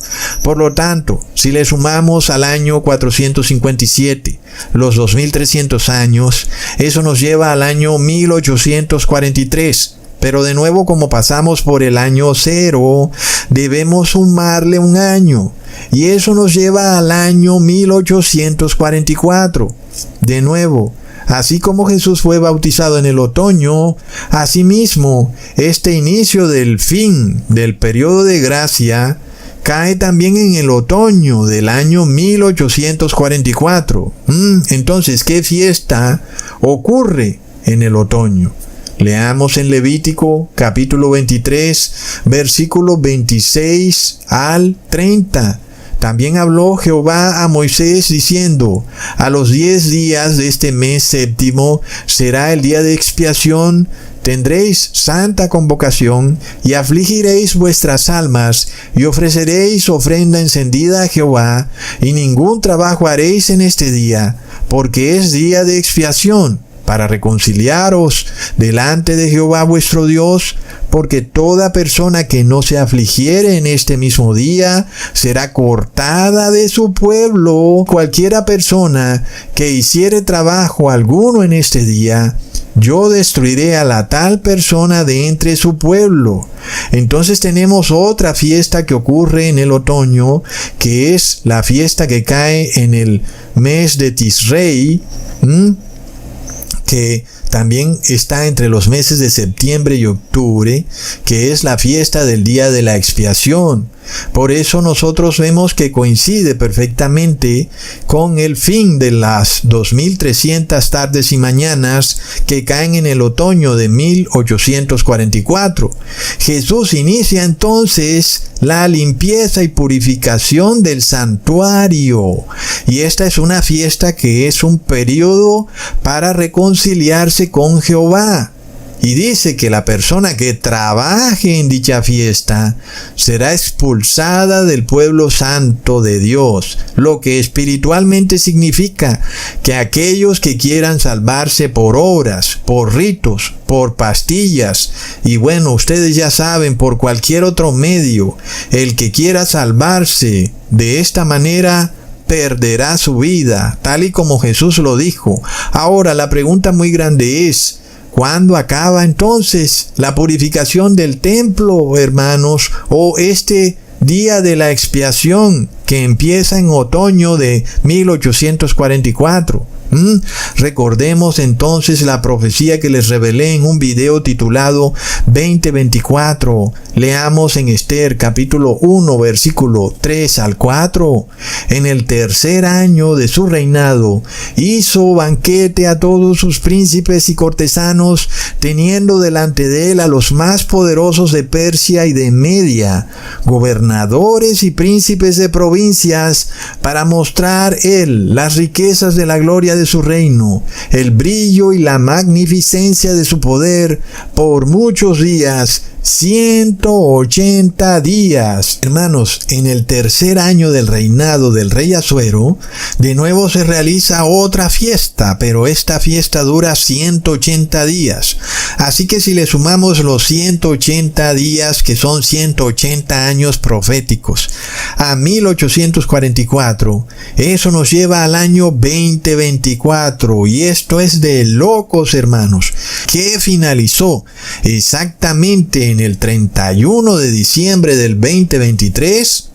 Por lo tanto, si le sumamos al año 457 los 2300 años, eso nos lleva al año 1843. Pero de nuevo, como pasamos por el año 0, debemos sumarle un año. Y eso nos lleva al año 1844. De nuevo, así como Jesús fue bautizado en el otoño, asimismo, este inicio del fin del periodo de gracia cae también en el otoño del año 1844. Entonces, ¿qué fiesta ocurre en el otoño? Leamos en Levítico capítulo 23, versículos 26 al 30. También habló Jehová a Moisés diciendo: a los 10 días de este mes séptimo será el día de expiación. Tendréis santa convocación y afligiréis vuestras almas y ofreceréis ofrenda encendida a Jehová, y ningún trabajo haréis en este día, porque es día de expiación, para reconciliaros delante de Jehová vuestro Dios, porque toda persona que no se afligiere en este mismo día será cortada de su pueblo. Cualquiera persona que hiciere trabajo alguno en este día, yo destruiré a la tal persona de entre su pueblo. Entonces tenemos otra fiesta que ocurre en el otoño, que es la fiesta que cae en el mes de Tisrei, que también está entre los meses de septiembre y octubre, que es la fiesta del día de la expiación. Por eso nosotros vemos que coincide perfectamente con el fin de las 2300 tardes y mañanas que caen en el otoño de 1844. Jesús inicia entonces la limpieza y purificación del santuario. Y esta es una fiesta que es un periodo para reconciliarse con Jehová. Y dice que la persona que trabaje en dicha fiesta será expulsada del pueblo santo de Dios, lo que espiritualmente significa que aquellos que quieran salvarse por obras, por ritos, por pastillas, y bueno, ustedes ya saben, por cualquier otro medio, el que quiera salvarse de esta manera perderá su vida, tal y como Jesús lo dijo. Ahora, la pregunta muy grande es: ¿cuándo acaba entonces la purificación del templo, hermanos? O este día de la expiación que empieza en otoño de 1844. Recordemos entonces la profecía que les revelé en un video titulado 2024. Leamos en Esther capítulo 1 versículo 3 al 4. En el tercer año de su reinado hizo banquete a todos sus príncipes y cortesanos, teniendo delante de él a los más poderosos de Persia y de Media, gobernadores y príncipes de provincias, para mostrar él las riquezas de la gloria de su reino, el brillo y la magnificencia de su poder, por muchos días, 180 días. Hermanos, en el tercer año del reinado del rey Asuero, de nuevo se realiza otra fiesta, pero esta fiesta dura 180 días. Así que si le sumamos los 180 días, que son 180 años proféticos, a 1844, eso nos lleva al año 2024, y esto es de locos, hermanos, que finalizó exactamente en el 31 de diciembre del 2023,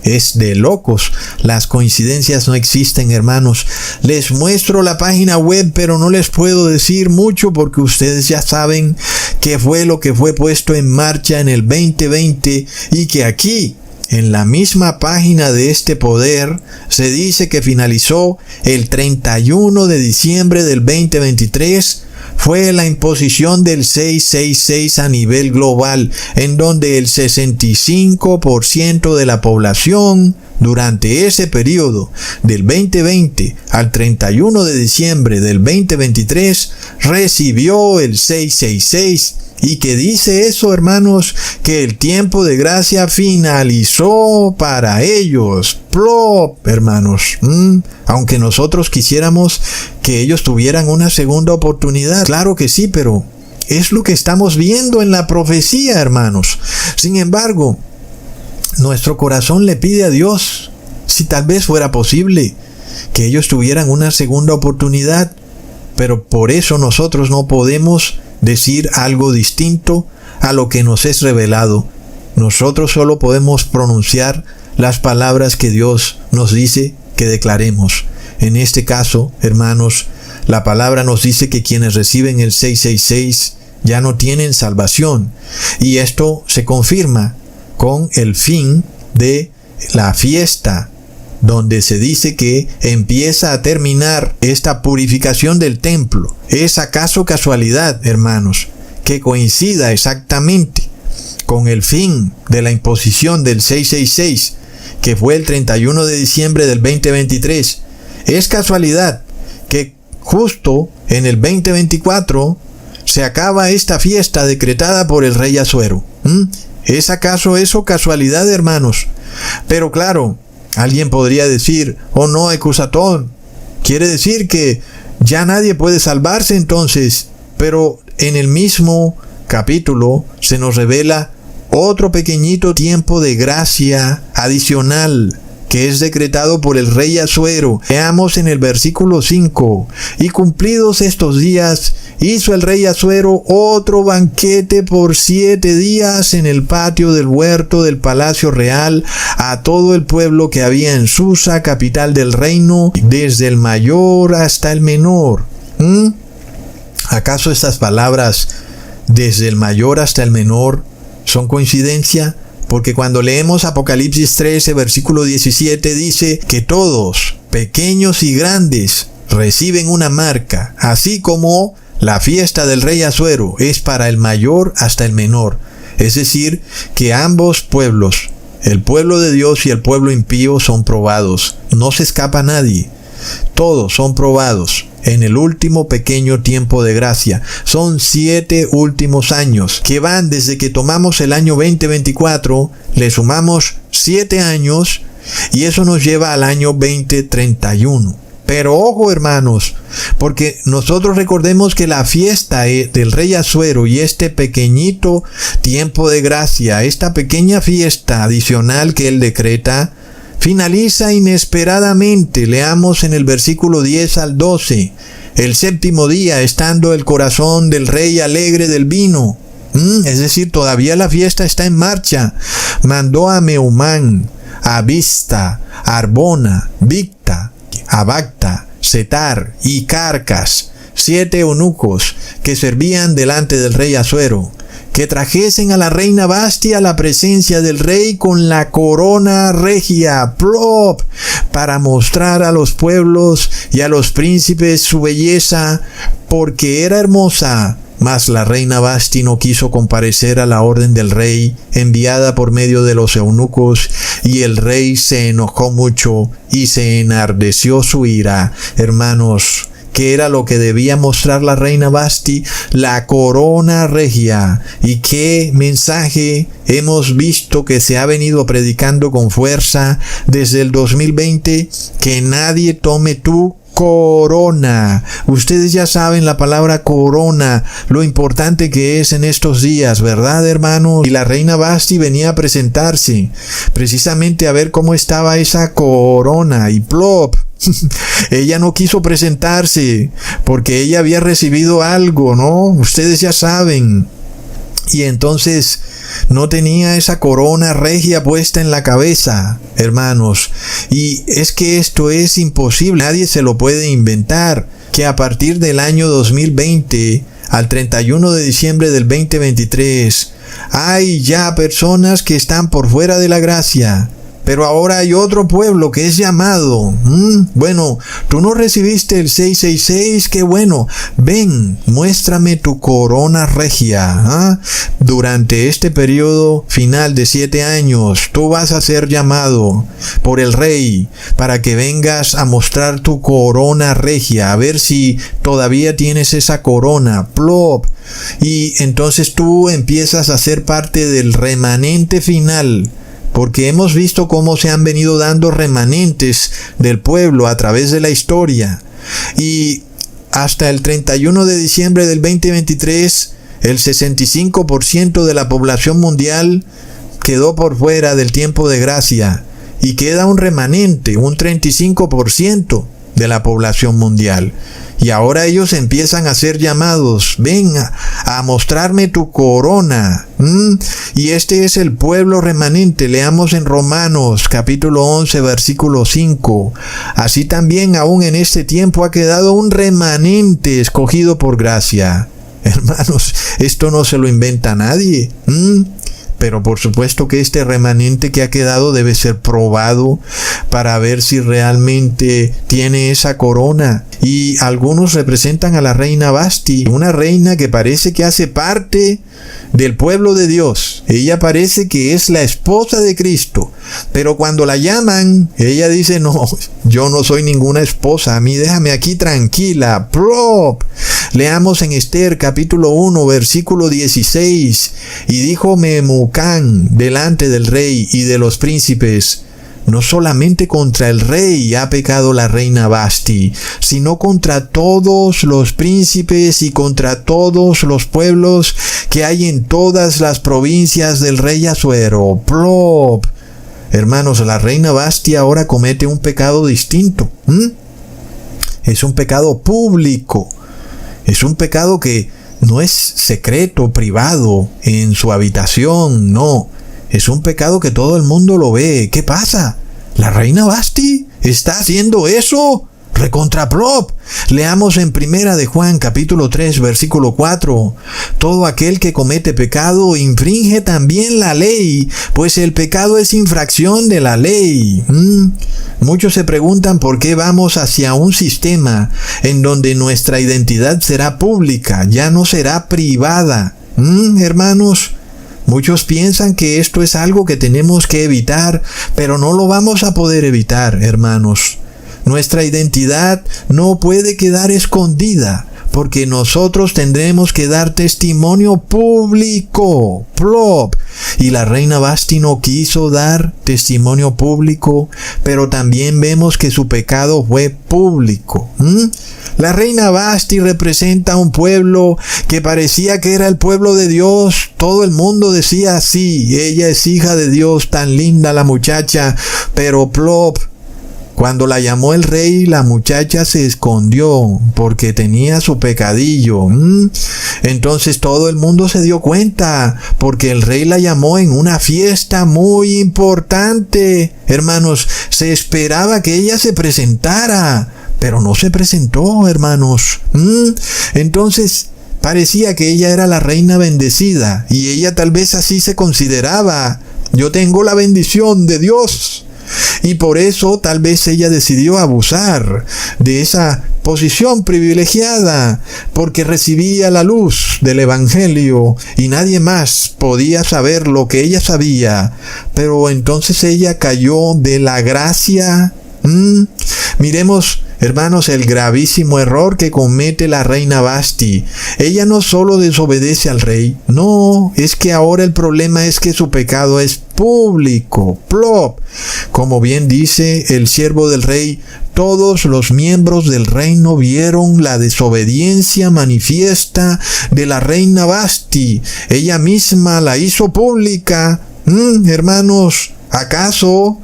Es de locos. Las coincidencias no existen, hermanos. Les muestro la página web, pero no les puedo decir mucho porque ustedes ya saben qué fue lo que fue puesto en marcha en el 2020 y que aquí, en la misma página de este poder, se dice que finalizó el 31 de diciembre del 2023. Fue la imposición del 666 a nivel global, en donde el 65% de la población durante ese periodo del 2020 al 31 de diciembre del 2023 recibió el 666. ¿Y qué dice eso, hermanos? Que el tiempo de gracia finalizó para ellos. ¡Plop! Hermanos. Aunque nosotros quisiéramos que ellos tuvieran una segunda oportunidad. Claro que sí, pero es lo que estamos viendo en la profecía, hermanos. Sin embargo, nuestro corazón le pide a Dios, si tal vez fuera posible, que ellos tuvieran una segunda oportunidad. Pero por eso nosotros no podemos decir algo distinto a lo que nos es revelado. Nosotros solo podemos pronunciar las palabras que Dios nos dice que declaremos. En este caso, hermanos, la palabra nos dice que quienes reciben el 666 ya no tienen salvación. Y esto se confirma con el fin de la fiesta, donde se dice que empieza a terminar esta purificación del templo. ¿Es acaso casualidad, hermanos, que coincida exactamente con el fin de la imposición del 666, que fue el 31 de diciembre del 2023? ¿Es casualidad que justo en el 2024 se acaba esta fiesta decretada por el rey Asuero? ¿Es acaso eso casualidad, hermanos? Pero claro, alguien podría decir, oh no, Ecusatón, quiere decir que ya nadie puede salvarse entonces. Pero en el mismo capítulo se nos revela otro pequeñito tiempo de gracia adicional que es decretado por el rey Asuero. Veamos en el versículo 5. Y cumplidos estos días, hizo el rey Asuero otro banquete por 7 días en el patio del huerto del palacio real a todo el pueblo que había en Susa, capital del reino, desde el mayor hasta el menor. ¿Acaso estas palabras, desde el mayor hasta el menor, son coincidencia? Porque cuando leemos Apocalipsis 13, versículo 17, dice que todos, pequeños y grandes, reciben una marca, así como la fiesta del rey Asuero es para el mayor hasta el menor. Es decir, que ambos pueblos, el pueblo de Dios y el pueblo impío, son probados. No se escapa nadie. Todos son probados en el último pequeño tiempo de gracia. Son 7 últimos años que van desde que tomamos el año 2024, le sumamos 7 años y eso nos lleva al año 2031. Pero ojo, hermanos, porque nosotros recordemos que la fiesta del rey Asuero y este pequeñito tiempo de gracia, esta pequeña fiesta adicional que él decreta, finaliza inesperadamente. Leamos en el versículo 10 al 12. El séptimo día, estando el corazón del rey alegre del vino, es decir, todavía la fiesta está en marcha, mandó a Meumán, a Vista, a Arbona, Victa, a Bacta, Setar y Carcas, 7 eunucos que servían delante del rey Asuero, que trajesen a la reina Vasti a la presencia del rey con la corona regia, plop, para mostrar a los pueblos y a los príncipes su belleza, porque era hermosa. Mas la reina Vasti no quiso comparecer a la orden del rey enviada por medio de los eunucos, y el rey se enojó mucho y se enardeció su ira. Hermanos, ¿qué era lo que debía mostrar la reina Vasti? La corona regia. ¿Y qué mensaje hemos visto que se ha venido predicando con fuerza desde el 2020? Que nadie tome tu corona. Ustedes ya saben la palabra corona, lo importante que es en estos días, ¿verdad, hermano? Y la reina Vasti venía a presentarse precisamente a ver cómo estaba esa corona y plop. Ella no quiso presentarse porque ella había recibido algo, ¿no? Ustedes ya saben. Y entonces no tenía esa corona regia puesta en la cabeza, hermanos. Y es que esto es imposible, nadie se lo puede inventar, que a partir del año 2020 al 31 de diciembre del 2023 hay ya personas que están por fuera de la gracia. Pero ahora hay otro pueblo que es llamado. Bueno, tú no recibiste el 666, qué bueno. Ven, muéstrame tu corona regia. Durante este periodo final de 7 años, tú vas a ser llamado por el rey para que vengas a mostrar tu corona regia, a ver si todavía tienes esa corona. Plop. Y entonces tú empiezas a ser parte del remanente final. Porque hemos visto cómo se han venido dando remanentes del pueblo a través de la historia. Y hasta el 31 de diciembre del 2023, el 65% de la población mundial quedó por fuera del tiempo de gracia. Y queda un remanente, un 35% de la población mundial. Y ahora ellos empiezan a ser llamados, ven a mostrarme tu corona. Y este es el pueblo remanente. Leamos en Romanos capítulo 11 versículo 5. Así también aún en este tiempo ha quedado un remanente escogido por gracia. Hermanos, esto no se lo inventa nadie. Pero por supuesto que este remanente que ha quedado debe ser probado para ver si realmente tiene esa corona. Y algunos representan a la reina Vasti, una reina que parece que hace parte del pueblo de Dios. Ella parece que es la esposa de Cristo, pero cuando la llaman, ella dice, no, yo no soy ninguna esposa, a mí déjame aquí tranquila. ¡Plop! Leamos en Esther capítulo 1 versículo 16. Y dijo Memucán delante del rey y de los príncipes, no solamente contra el rey ha pecado la reina Vasti, sino contra todos los príncipes y contra todos los pueblos que hay en todas las provincias del rey Asuero. ¡Plop! Hermanos, la reina Vasti ahora comete un pecado distinto. Es un pecado público. Es un pecado que no es secreto, privado, en su habitación, no. Es un pecado que todo el mundo lo ve. ¿Qué pasa? ¿La reina Vasti está haciendo eso? Recontraplop. Leamos en Primera de Juan capítulo 3 versículo 4. Todo aquel que comete pecado infringe también la ley, pues el pecado es infracción de la ley. Muchos se preguntan por qué vamos hacia un sistema en donde nuestra identidad será pública, ya no será privada. Hermanos, muchos piensan que esto es algo que tenemos que evitar, pero no lo vamos a poder evitar, hermanos. Nuestra identidad no puede quedar escondida, porque nosotros tendremos que dar testimonio público. Plop. Y la reina Vasti no quiso dar testimonio público, pero también vemos que su pecado fue público. La reina Vasti representa a un pueblo que parecía que era el pueblo de Dios. Todo el mundo decía, sí, ella es hija de Dios, tan linda la muchacha, pero plop. Cuando la llamó el rey, la muchacha se escondió porque tenía su pecadillo. Entonces todo el mundo se dio cuenta porque el rey la llamó en una fiesta muy importante. Hermanos, se esperaba que ella se presentara, pero no se presentó, hermanos. Entonces parecía que ella era la reina bendecida y ella tal vez así se consideraba. Yo tengo la bendición de Dios. Y por eso tal vez ella decidió abusar de esa posición privilegiada, porque recibía la luz del Evangelio y nadie más podía saber lo que ella sabía. Pero entonces ella cayó de la gracia. Miremos, hermanos, el gravísimo error que comete la reina Vasti. Ella no solo desobedece al rey, no, es que ahora el problema es que su pecado es público. Plop. Como bien dice el siervo del rey, todos los miembros del reino vieron la desobediencia manifiesta de la reina Vasti. Ella misma la hizo pública. Hermanos, ¿acaso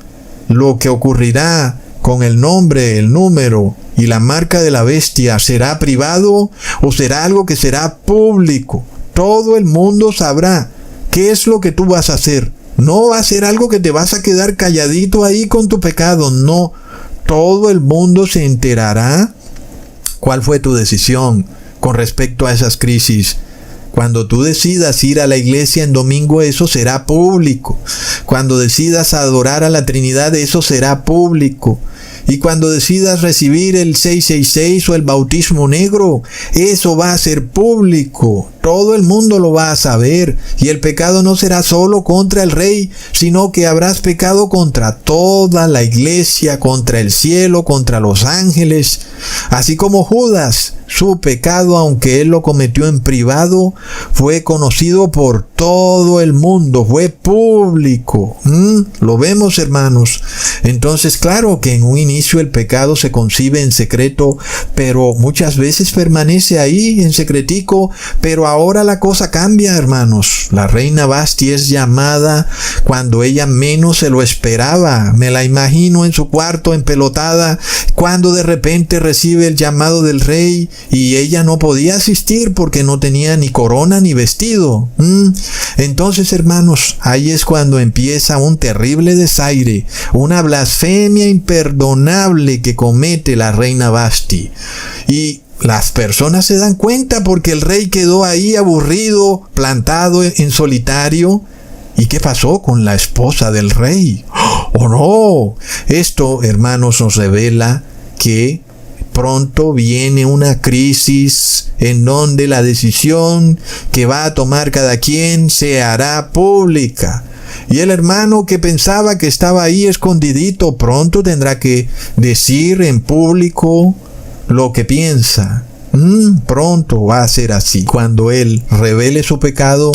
lo que ocurrirá con el nombre, el número y la marca de la bestia será privado o será algo que será público? Todo el mundo sabrá qué es lo que tú vas a hacer. No va a ser algo que te vas a quedar calladito ahí con tu pecado. No, todo el mundo se enterará cuál fue tu decisión con respecto a esas crisis. Cuando tú decidas ir a la iglesia en domingo, eso será público. Cuando decidas adorar a la Trinidad, eso será público. Y cuando decidas recibir el 666 o el bautismo negro, eso va a ser público. Todo el mundo lo va a saber. Y el pecado no será solo contra el rey, sino que habrás pecado contra toda la iglesia, contra el cielo, contra los ángeles. Así como Judas, su pecado, aunque él lo cometió en privado, fue conocido por todo el mundo, fue público. Lo vemos, hermanos. Entonces, claro que en un inicio el pecado se concibe en secreto, pero muchas veces permanece ahí en secretico. Pero ahora la cosa cambia, hermanos. La reina Vasti es llamada cuando ella menos se lo esperaba. Me la imagino en su cuarto empelotada, cuando de repente recibe el llamado del rey y ella no podía asistir porque no tenía ni corona ni vestido. Entonces, hermanos, ahí es cuando empieza un terrible desaire, una blasfemia imperdonable que comete la reina Vasti. Y las personas se dan cuenta porque el rey quedó ahí aburrido, plantado en solitario. ¿Y qué pasó con la esposa del rey? ¡Oh, no! Esto, hermanos, nos revela que pronto viene una crisis en donde la decisión que va a tomar cada quien se hará pública. Y el hermano que pensaba que estaba ahí escondidito pronto tendrá que decir en público lo que piensa. Pronto va a ser así. Cuando él revele su pecado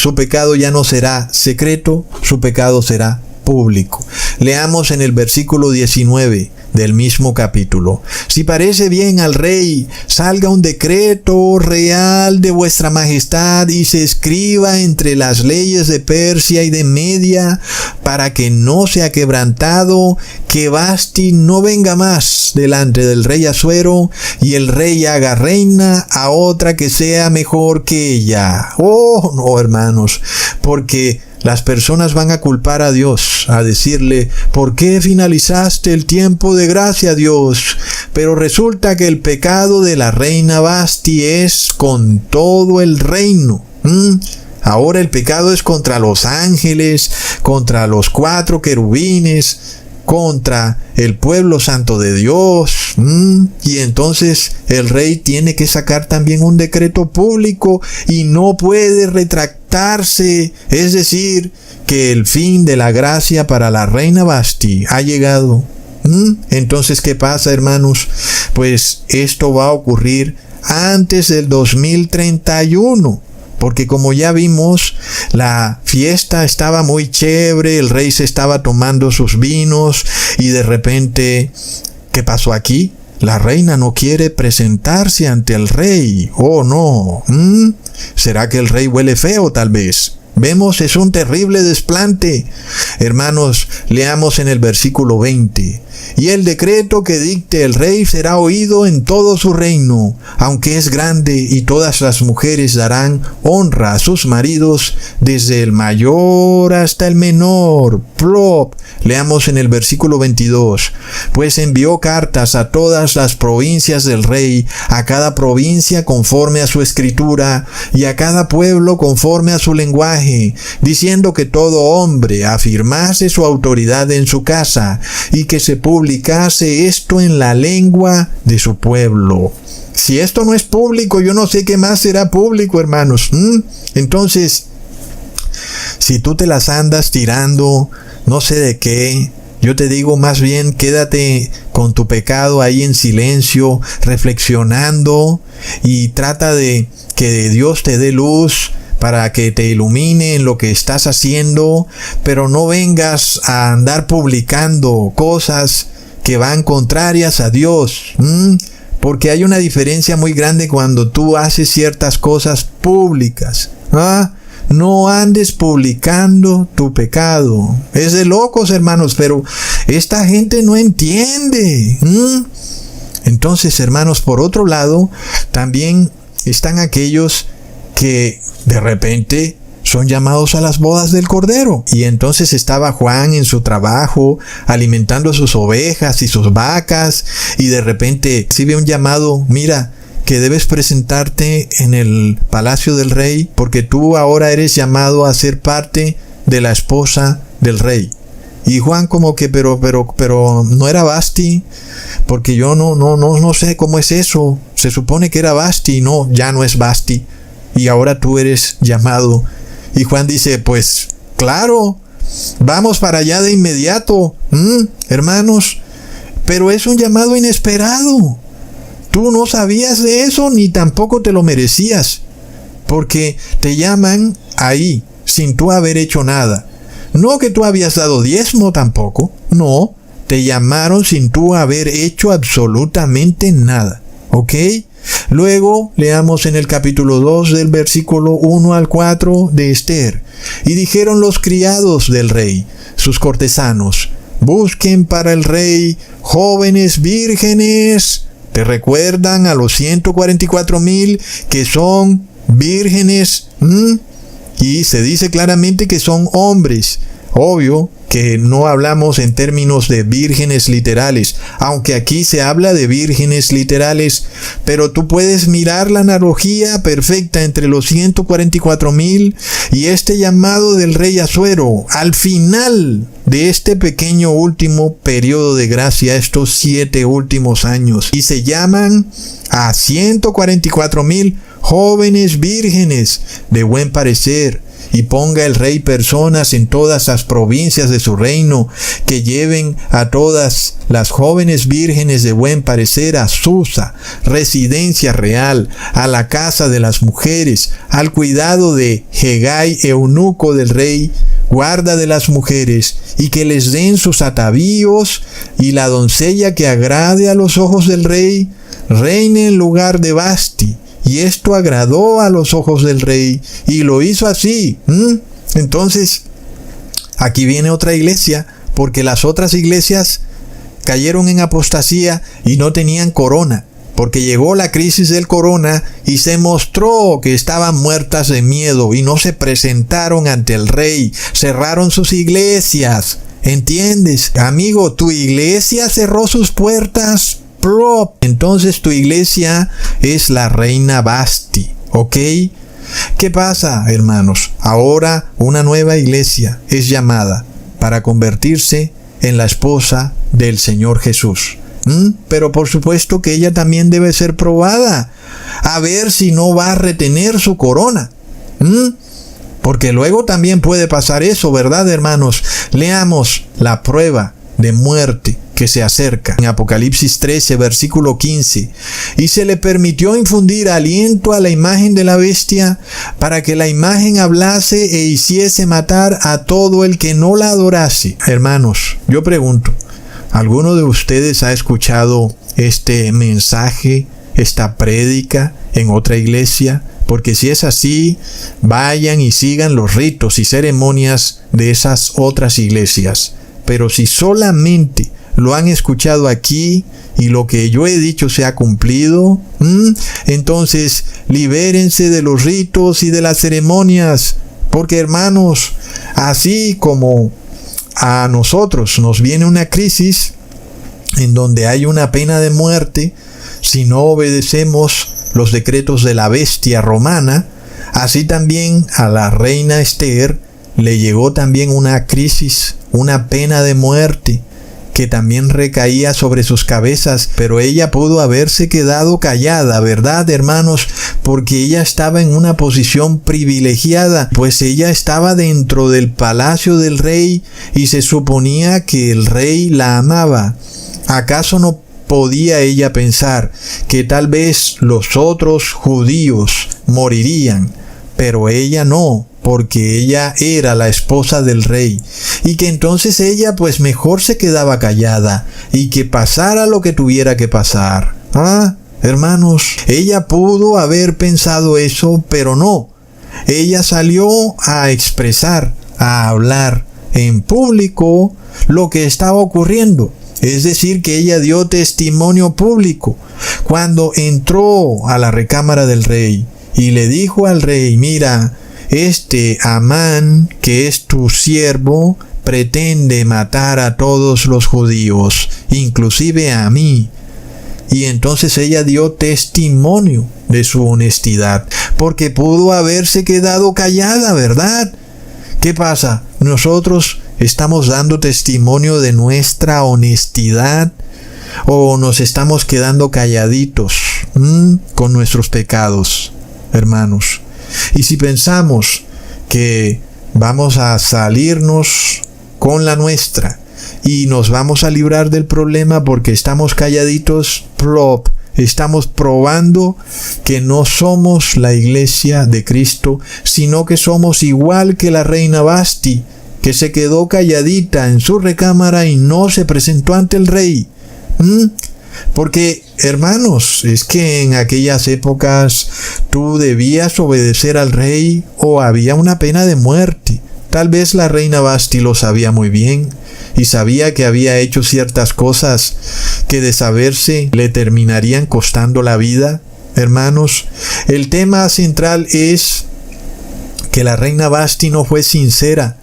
ya no será secreto, su pecado será público. Leamos en el versículo 19 del mismo capítulo. Si parece bien al rey, salga un decreto real de vuestra majestad y se escriba entre las leyes de Persia y de Media, para que no sea quebrantado, que Vasti no venga más delante del rey Asuero, y el rey haga reina a otra que sea mejor que ella. Oh, no, hermanos, porque las personas van a culpar a Dios, a decirle, ¿por qué finalizaste el tiempo de gracia, Dios? Pero resulta que el pecado de la reina Vasti es con todo el reino. Ahora el pecado es contra los ángeles, contra los 4 querubines, contra el pueblo santo de Dios. Y entonces el rey tiene que sacar también un decreto público y no puede retractarse. Es decir, que el fin de la gracia para la reina Vasti ha llegado. Entonces, ¿qué pasa, hermanos? Pues esto va a ocurrir antes del 2031. Porque como ya vimos, la fiesta estaba muy chévere, el rey se estaba tomando sus vinos y de repente, ¿qué pasó aquí? La reina no quiere presentarse ante el rey. Oh, no. ¿Será que el rey huele feo, tal vez? Vemos, es un terrible desplante. Hermanos, leamos en el versículo 20. Y el decreto que dicte el rey será oído en todo su reino, aunque es grande, y todas las mujeres darán honra a sus maridos, desde el mayor hasta el menor. Plop. Leamos en el versículo 22. Pues envió cartas a todas las provincias del rey, a cada provincia conforme a su escritura, y a cada pueblo conforme a su lenguaje, diciendo que todo hombre afirmase su autoridad en su casa, y que se publicase esto en la lengua de su pueblo. Si esto no es público, yo no sé qué más será público, hermanos. Entonces, si tú te las andas tirando, no sé de qué, yo te digo más bien quédate con tu pecado ahí en silencio, reflexionando, y trata de que Dios te dé luz para que te ilumine en lo que estás haciendo, pero no vengas a andar publicando cosas que van contrarias a Dios. Porque hay una diferencia muy grande cuando tú haces ciertas cosas públicas. No andes publicando tu pecado. Es de locos, hermanos, pero esta gente no entiende. Entonces, hermanos, por otro lado, también están aquellos que de repente son llamados a las bodas del Cordero. Y entonces estaba Juan en su trabajo, alimentando sus ovejas y sus vacas, y de repente recibe un llamado: mira, que debes presentarte en el palacio del rey, porque tú ahora eres llamado a ser parte de la esposa del rey. Y Juan como que, pero no era Vasti, porque yo no sé cómo es eso. Se supone que era Vasti. No, ya no es Vasti. Y ahora tú eres llamado. Y Juan dice: pues claro, vamos para allá de inmediato, hermanos. Pero es un llamado inesperado. Tú no sabías de eso, ni tampoco te lo merecías, porque te llaman ahí sin tú haber hecho nada. No que tú habías dado diezmo tampoco. No, te llamaron sin tú haber hecho absolutamente nada. ¿Ok? Luego leamos en el capítulo 2 del versículo 1 al 4 de Esther. Y dijeron los criados del rey, sus cortesanos: busquen para el rey jóvenes vírgenes. ¿Te recuerdan a los 144,000 que son vírgenes? Y se dice claramente que son hombres. Obvio que no hablamos en términos de vírgenes literales, aunque aquí se habla de vírgenes literales, pero tú puedes mirar la analogía perfecta entre los 144,000 y este llamado del rey Asuero al final de este pequeño último periodo de gracia, estos 7 últimos años. Y se llaman a 144,000 jóvenes vírgenes de buen parecer. Y ponga el rey personas en todas las provincias de su reino, que lleven a todas las jóvenes vírgenes de buen parecer a Susa, residencia real, a la casa de las mujeres, al cuidado de Hegai, eunuco del rey, guarda de las mujeres, y que les den sus atavíos, y la doncella que agrade a los ojos del rey, reine en lugar de Vasti. Y esto agradó a los ojos del rey, y lo hizo así. Entonces, aquí viene otra iglesia, porque las otras iglesias cayeron en apostasía y no tenían corona, porque llegó la crisis del corona y se mostró que estaban muertas de miedo y no se presentaron ante el rey, cerraron sus iglesias. ¿Entiendes? Amigo, tu iglesia cerró sus puertas. Entonces tu iglesia es la reina Vasti, ¿ok? ¿Qué pasa, hermanos? Ahora una nueva iglesia es llamada para convertirse en la esposa del Señor Jesús. Pero por supuesto que ella también debe ser probada, a ver si no va a retener su corona. Porque luego también puede pasar eso, ¿verdad, hermanos? Leamos la prueba de muerte que se acerca en Apocalipsis 13, versículo 15. Y se le permitió infundir aliento a la imagen de la bestia, para que la imagen hablase e hiciese matar a todo el que no la adorase. Hermanos, yo pregunto, ¿alguno de ustedes ha escuchado este mensaje, esta prédica en otra iglesia? Porque si es así, vayan y sigan los ritos y ceremonias de esas otras iglesias. Pero si solamente lo han escuchado aquí y lo que yo he dicho se ha cumplido, entonces libérense de los ritos y de las ceremonias, porque hermanos, así como a nosotros nos viene una crisis en donde hay una pena de muerte si no obedecemos los decretos de la bestia romana, así también a la reina Esther le llegó también una crisis, una pena de muerte que también recaía sobre sus cabezas, pero ella pudo haberse quedado callada, ¿verdad, hermanos? Porque ella estaba en una posición privilegiada, pues ella estaba dentro del palacio del rey y se suponía que el rey la amaba. ¿Acaso no podía ella pensar que tal vez los otros judíos morirían, pero ella no, porque ella era la esposa del rey, y que entonces ella pues mejor se quedaba callada y que pasara lo que tuviera que pasar? Hermanos, ella pudo haber pensado eso, pero no. Ella salió a expresar, a hablar en público lo que estaba ocurriendo. Es decir, que ella dio testimonio público cuando entró a la recámara del rey y le dijo al rey: mira, este Amán, que es tu siervo, pretende matar a todos los judíos, inclusive a mí. Y entonces ella dio testimonio de su honestidad, porque pudo haberse quedado callada, ¿verdad? ¿Qué pasa? Nosotros estamos dando testimonio de nuestra honestidad, o nos estamos quedando calladitos con nuestros pecados, hermanos. Y si pensamos que vamos a salirnos con la nuestra y nos vamos a librar del problema porque estamos calladitos, estamos probando que no somos la iglesia de Cristo, sino que somos igual que la reina Vasti, que se quedó calladita en su recámara y no se presentó ante el rey. Porque, hermanos, es que en aquellas épocas tú debías obedecer al rey o había una pena de muerte. Tal vez la reina Vasti lo sabía muy bien y sabía que había hecho ciertas cosas que de saberse le terminarían costando la vida. Hermanos, el tema central es que la reina Vasti no fue sincera,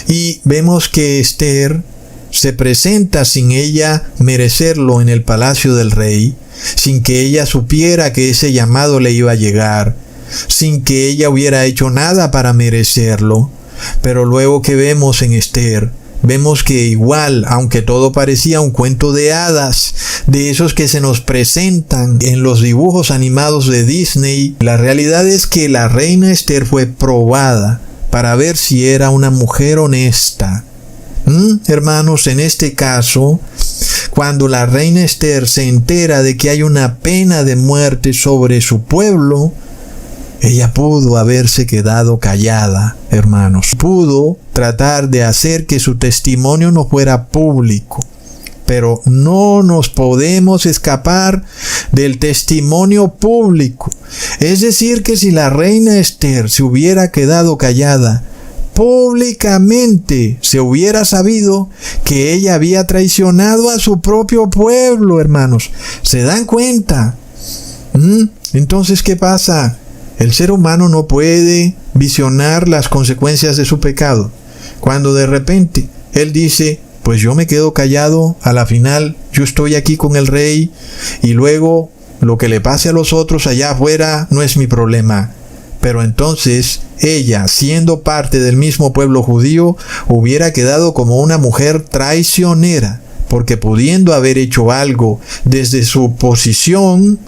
y vemos que Esther se presenta sin ella merecerlo en el palacio del rey, sin que ella supiera que ese llamado le iba a llegar, sin que ella hubiera hecho nada para merecerlo. Pero luego que vemos en Esther, vemos que igual, aunque todo parecía un cuento de hadas, de esos que se nos presentan en los dibujos animados de Disney, la realidad es que la reina Esther fue probada para ver si era una mujer honesta. Hermanos, en este caso, cuando la reina Esther se entera de que hay una pena de muerte sobre su pueblo, ella pudo haberse quedado callada, hermanos. Pudo tratar de hacer que su testimonio no fuera público. Pero no nos podemos escapar del testimonio público. Es decir, que si la reina Esther se hubiera quedado callada, públicamente se hubiera sabido que ella había traicionado a su propio pueblo, hermanos. ¿Se dan cuenta? Entonces, ¿qué pasa? El ser humano no puede visionar las consecuencias de su pecado. Cuando de repente él dice, pues yo me quedo callado, a la final yo estoy aquí con el rey y luego lo que le pase a los otros allá afuera no es mi problema. Pero entonces ella, siendo parte del mismo pueblo judío, hubiera quedado como una mujer traicionera, porque pudiendo haber hecho algo desde su posición,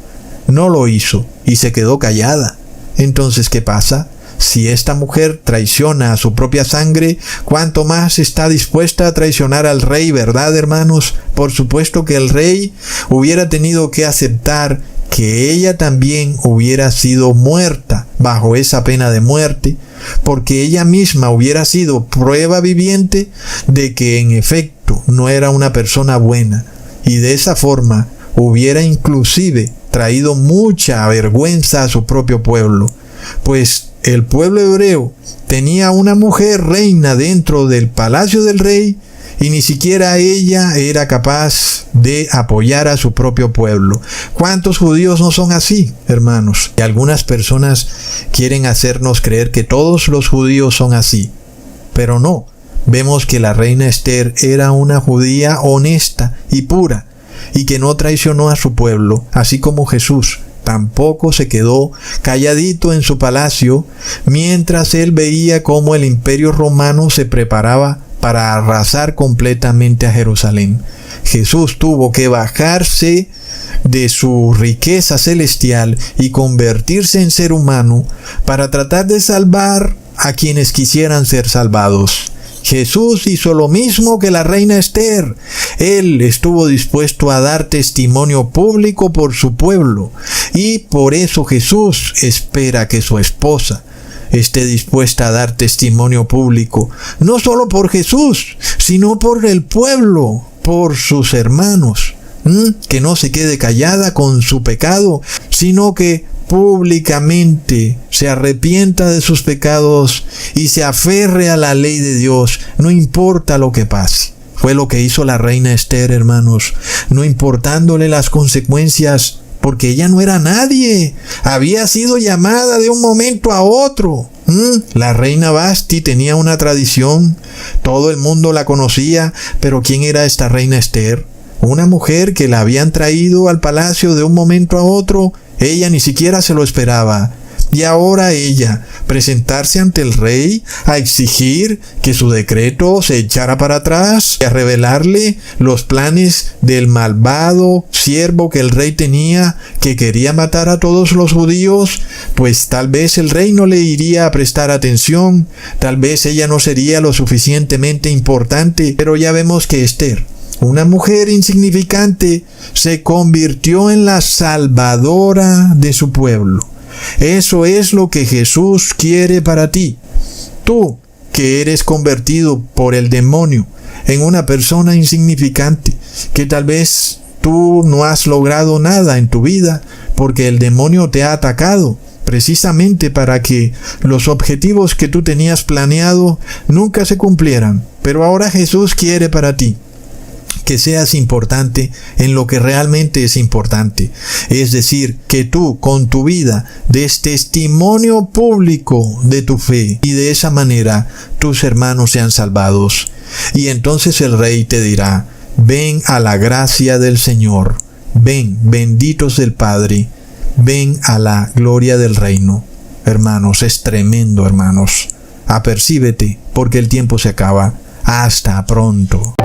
no lo hizo y se quedó callada. Entonces, ¿qué pasa? Si esta mujer traiciona a su propia sangre, ¿cuánto más está dispuesta a traicionar al rey, verdad, hermanos? Por supuesto que el rey hubiera tenido que aceptar que ella también hubiera sido muerta bajo esa pena de muerte, porque ella misma hubiera sido prueba viviente de que en efecto no era una persona buena, y de esa forma hubiera inclusive traído mucha vergüenza a su propio pueblo, pues el pueblo hebreo tenía una mujer reina dentro del palacio del rey y ni siquiera ella era capaz de apoyar a su propio pueblo. ¿Cuántos judíos no son así, hermanos? Y algunas personas quieren hacernos creer que todos los judíos son así, pero no. Vemos que la reina Esther era una judía honesta y pura, y que no traicionó a su pueblo, así como Jesús tampoco se quedó calladito en su palacio mientras él veía cómo el imperio romano se preparaba para arrasar completamente a Jerusalén. Jesús tuvo que bajarse de su riqueza celestial y convertirse en ser humano para tratar de salvar a quienes quisieran ser salvados. Jesús hizo lo mismo que la reina Esther. Él estuvo dispuesto a dar testimonio público por su pueblo, y por eso Jesús espera que su esposa esté dispuesta a dar testimonio público, no solo por Jesús, sino por el pueblo, por sus hermanos. Que no se quede callada con su pecado, sino que públicamente se arrepienta de sus pecados y se aferre a la ley de Dios, no importa lo que pase. Fue lo que hizo la reina Esther, hermanos, no importándole las consecuencias, porque ella no era nadie, había sido llamada de un momento a otro. La reina Vasti tenía una tradición, todo el mundo la conocía, pero ¿quién era esta reina Esther? Una mujer que la habían traído al palacio de un momento a otro, ella ni siquiera se lo esperaba. Y ahora ella, presentarse ante el rey a exigir que su decreto se echara para atrás, a revelarle los planes del malvado siervo que el rey tenía, que quería matar a todos los judíos, pues tal vez el rey no le iría a prestar atención, tal vez ella no sería lo suficientemente importante, pero ya vemos que Esther, una mujer insignificante, se convirtió en la salvadora de su pueblo. Eso es lo que Jesús quiere para ti. Tú, que eres convertido por el demonio en una persona insignificante, que tal vez tú no has logrado nada en tu vida porque el demonio te ha atacado, precisamente para que los objetivos que tú tenías planeado nunca se cumplieran. Pero ahora Jesús quiere para ti que seas importante en lo que realmente es importante. Es decir, que tú con tu vida des testimonio público de tu fe y de esa manera tus hermanos sean salvados. Y entonces el rey te dirá: ven a la gracia del Señor, ven, benditos del Padre, ven a la gloria del reino. Hermanos, es tremendo, hermanos. Apercíbete, porque el tiempo se acaba. Hasta pronto.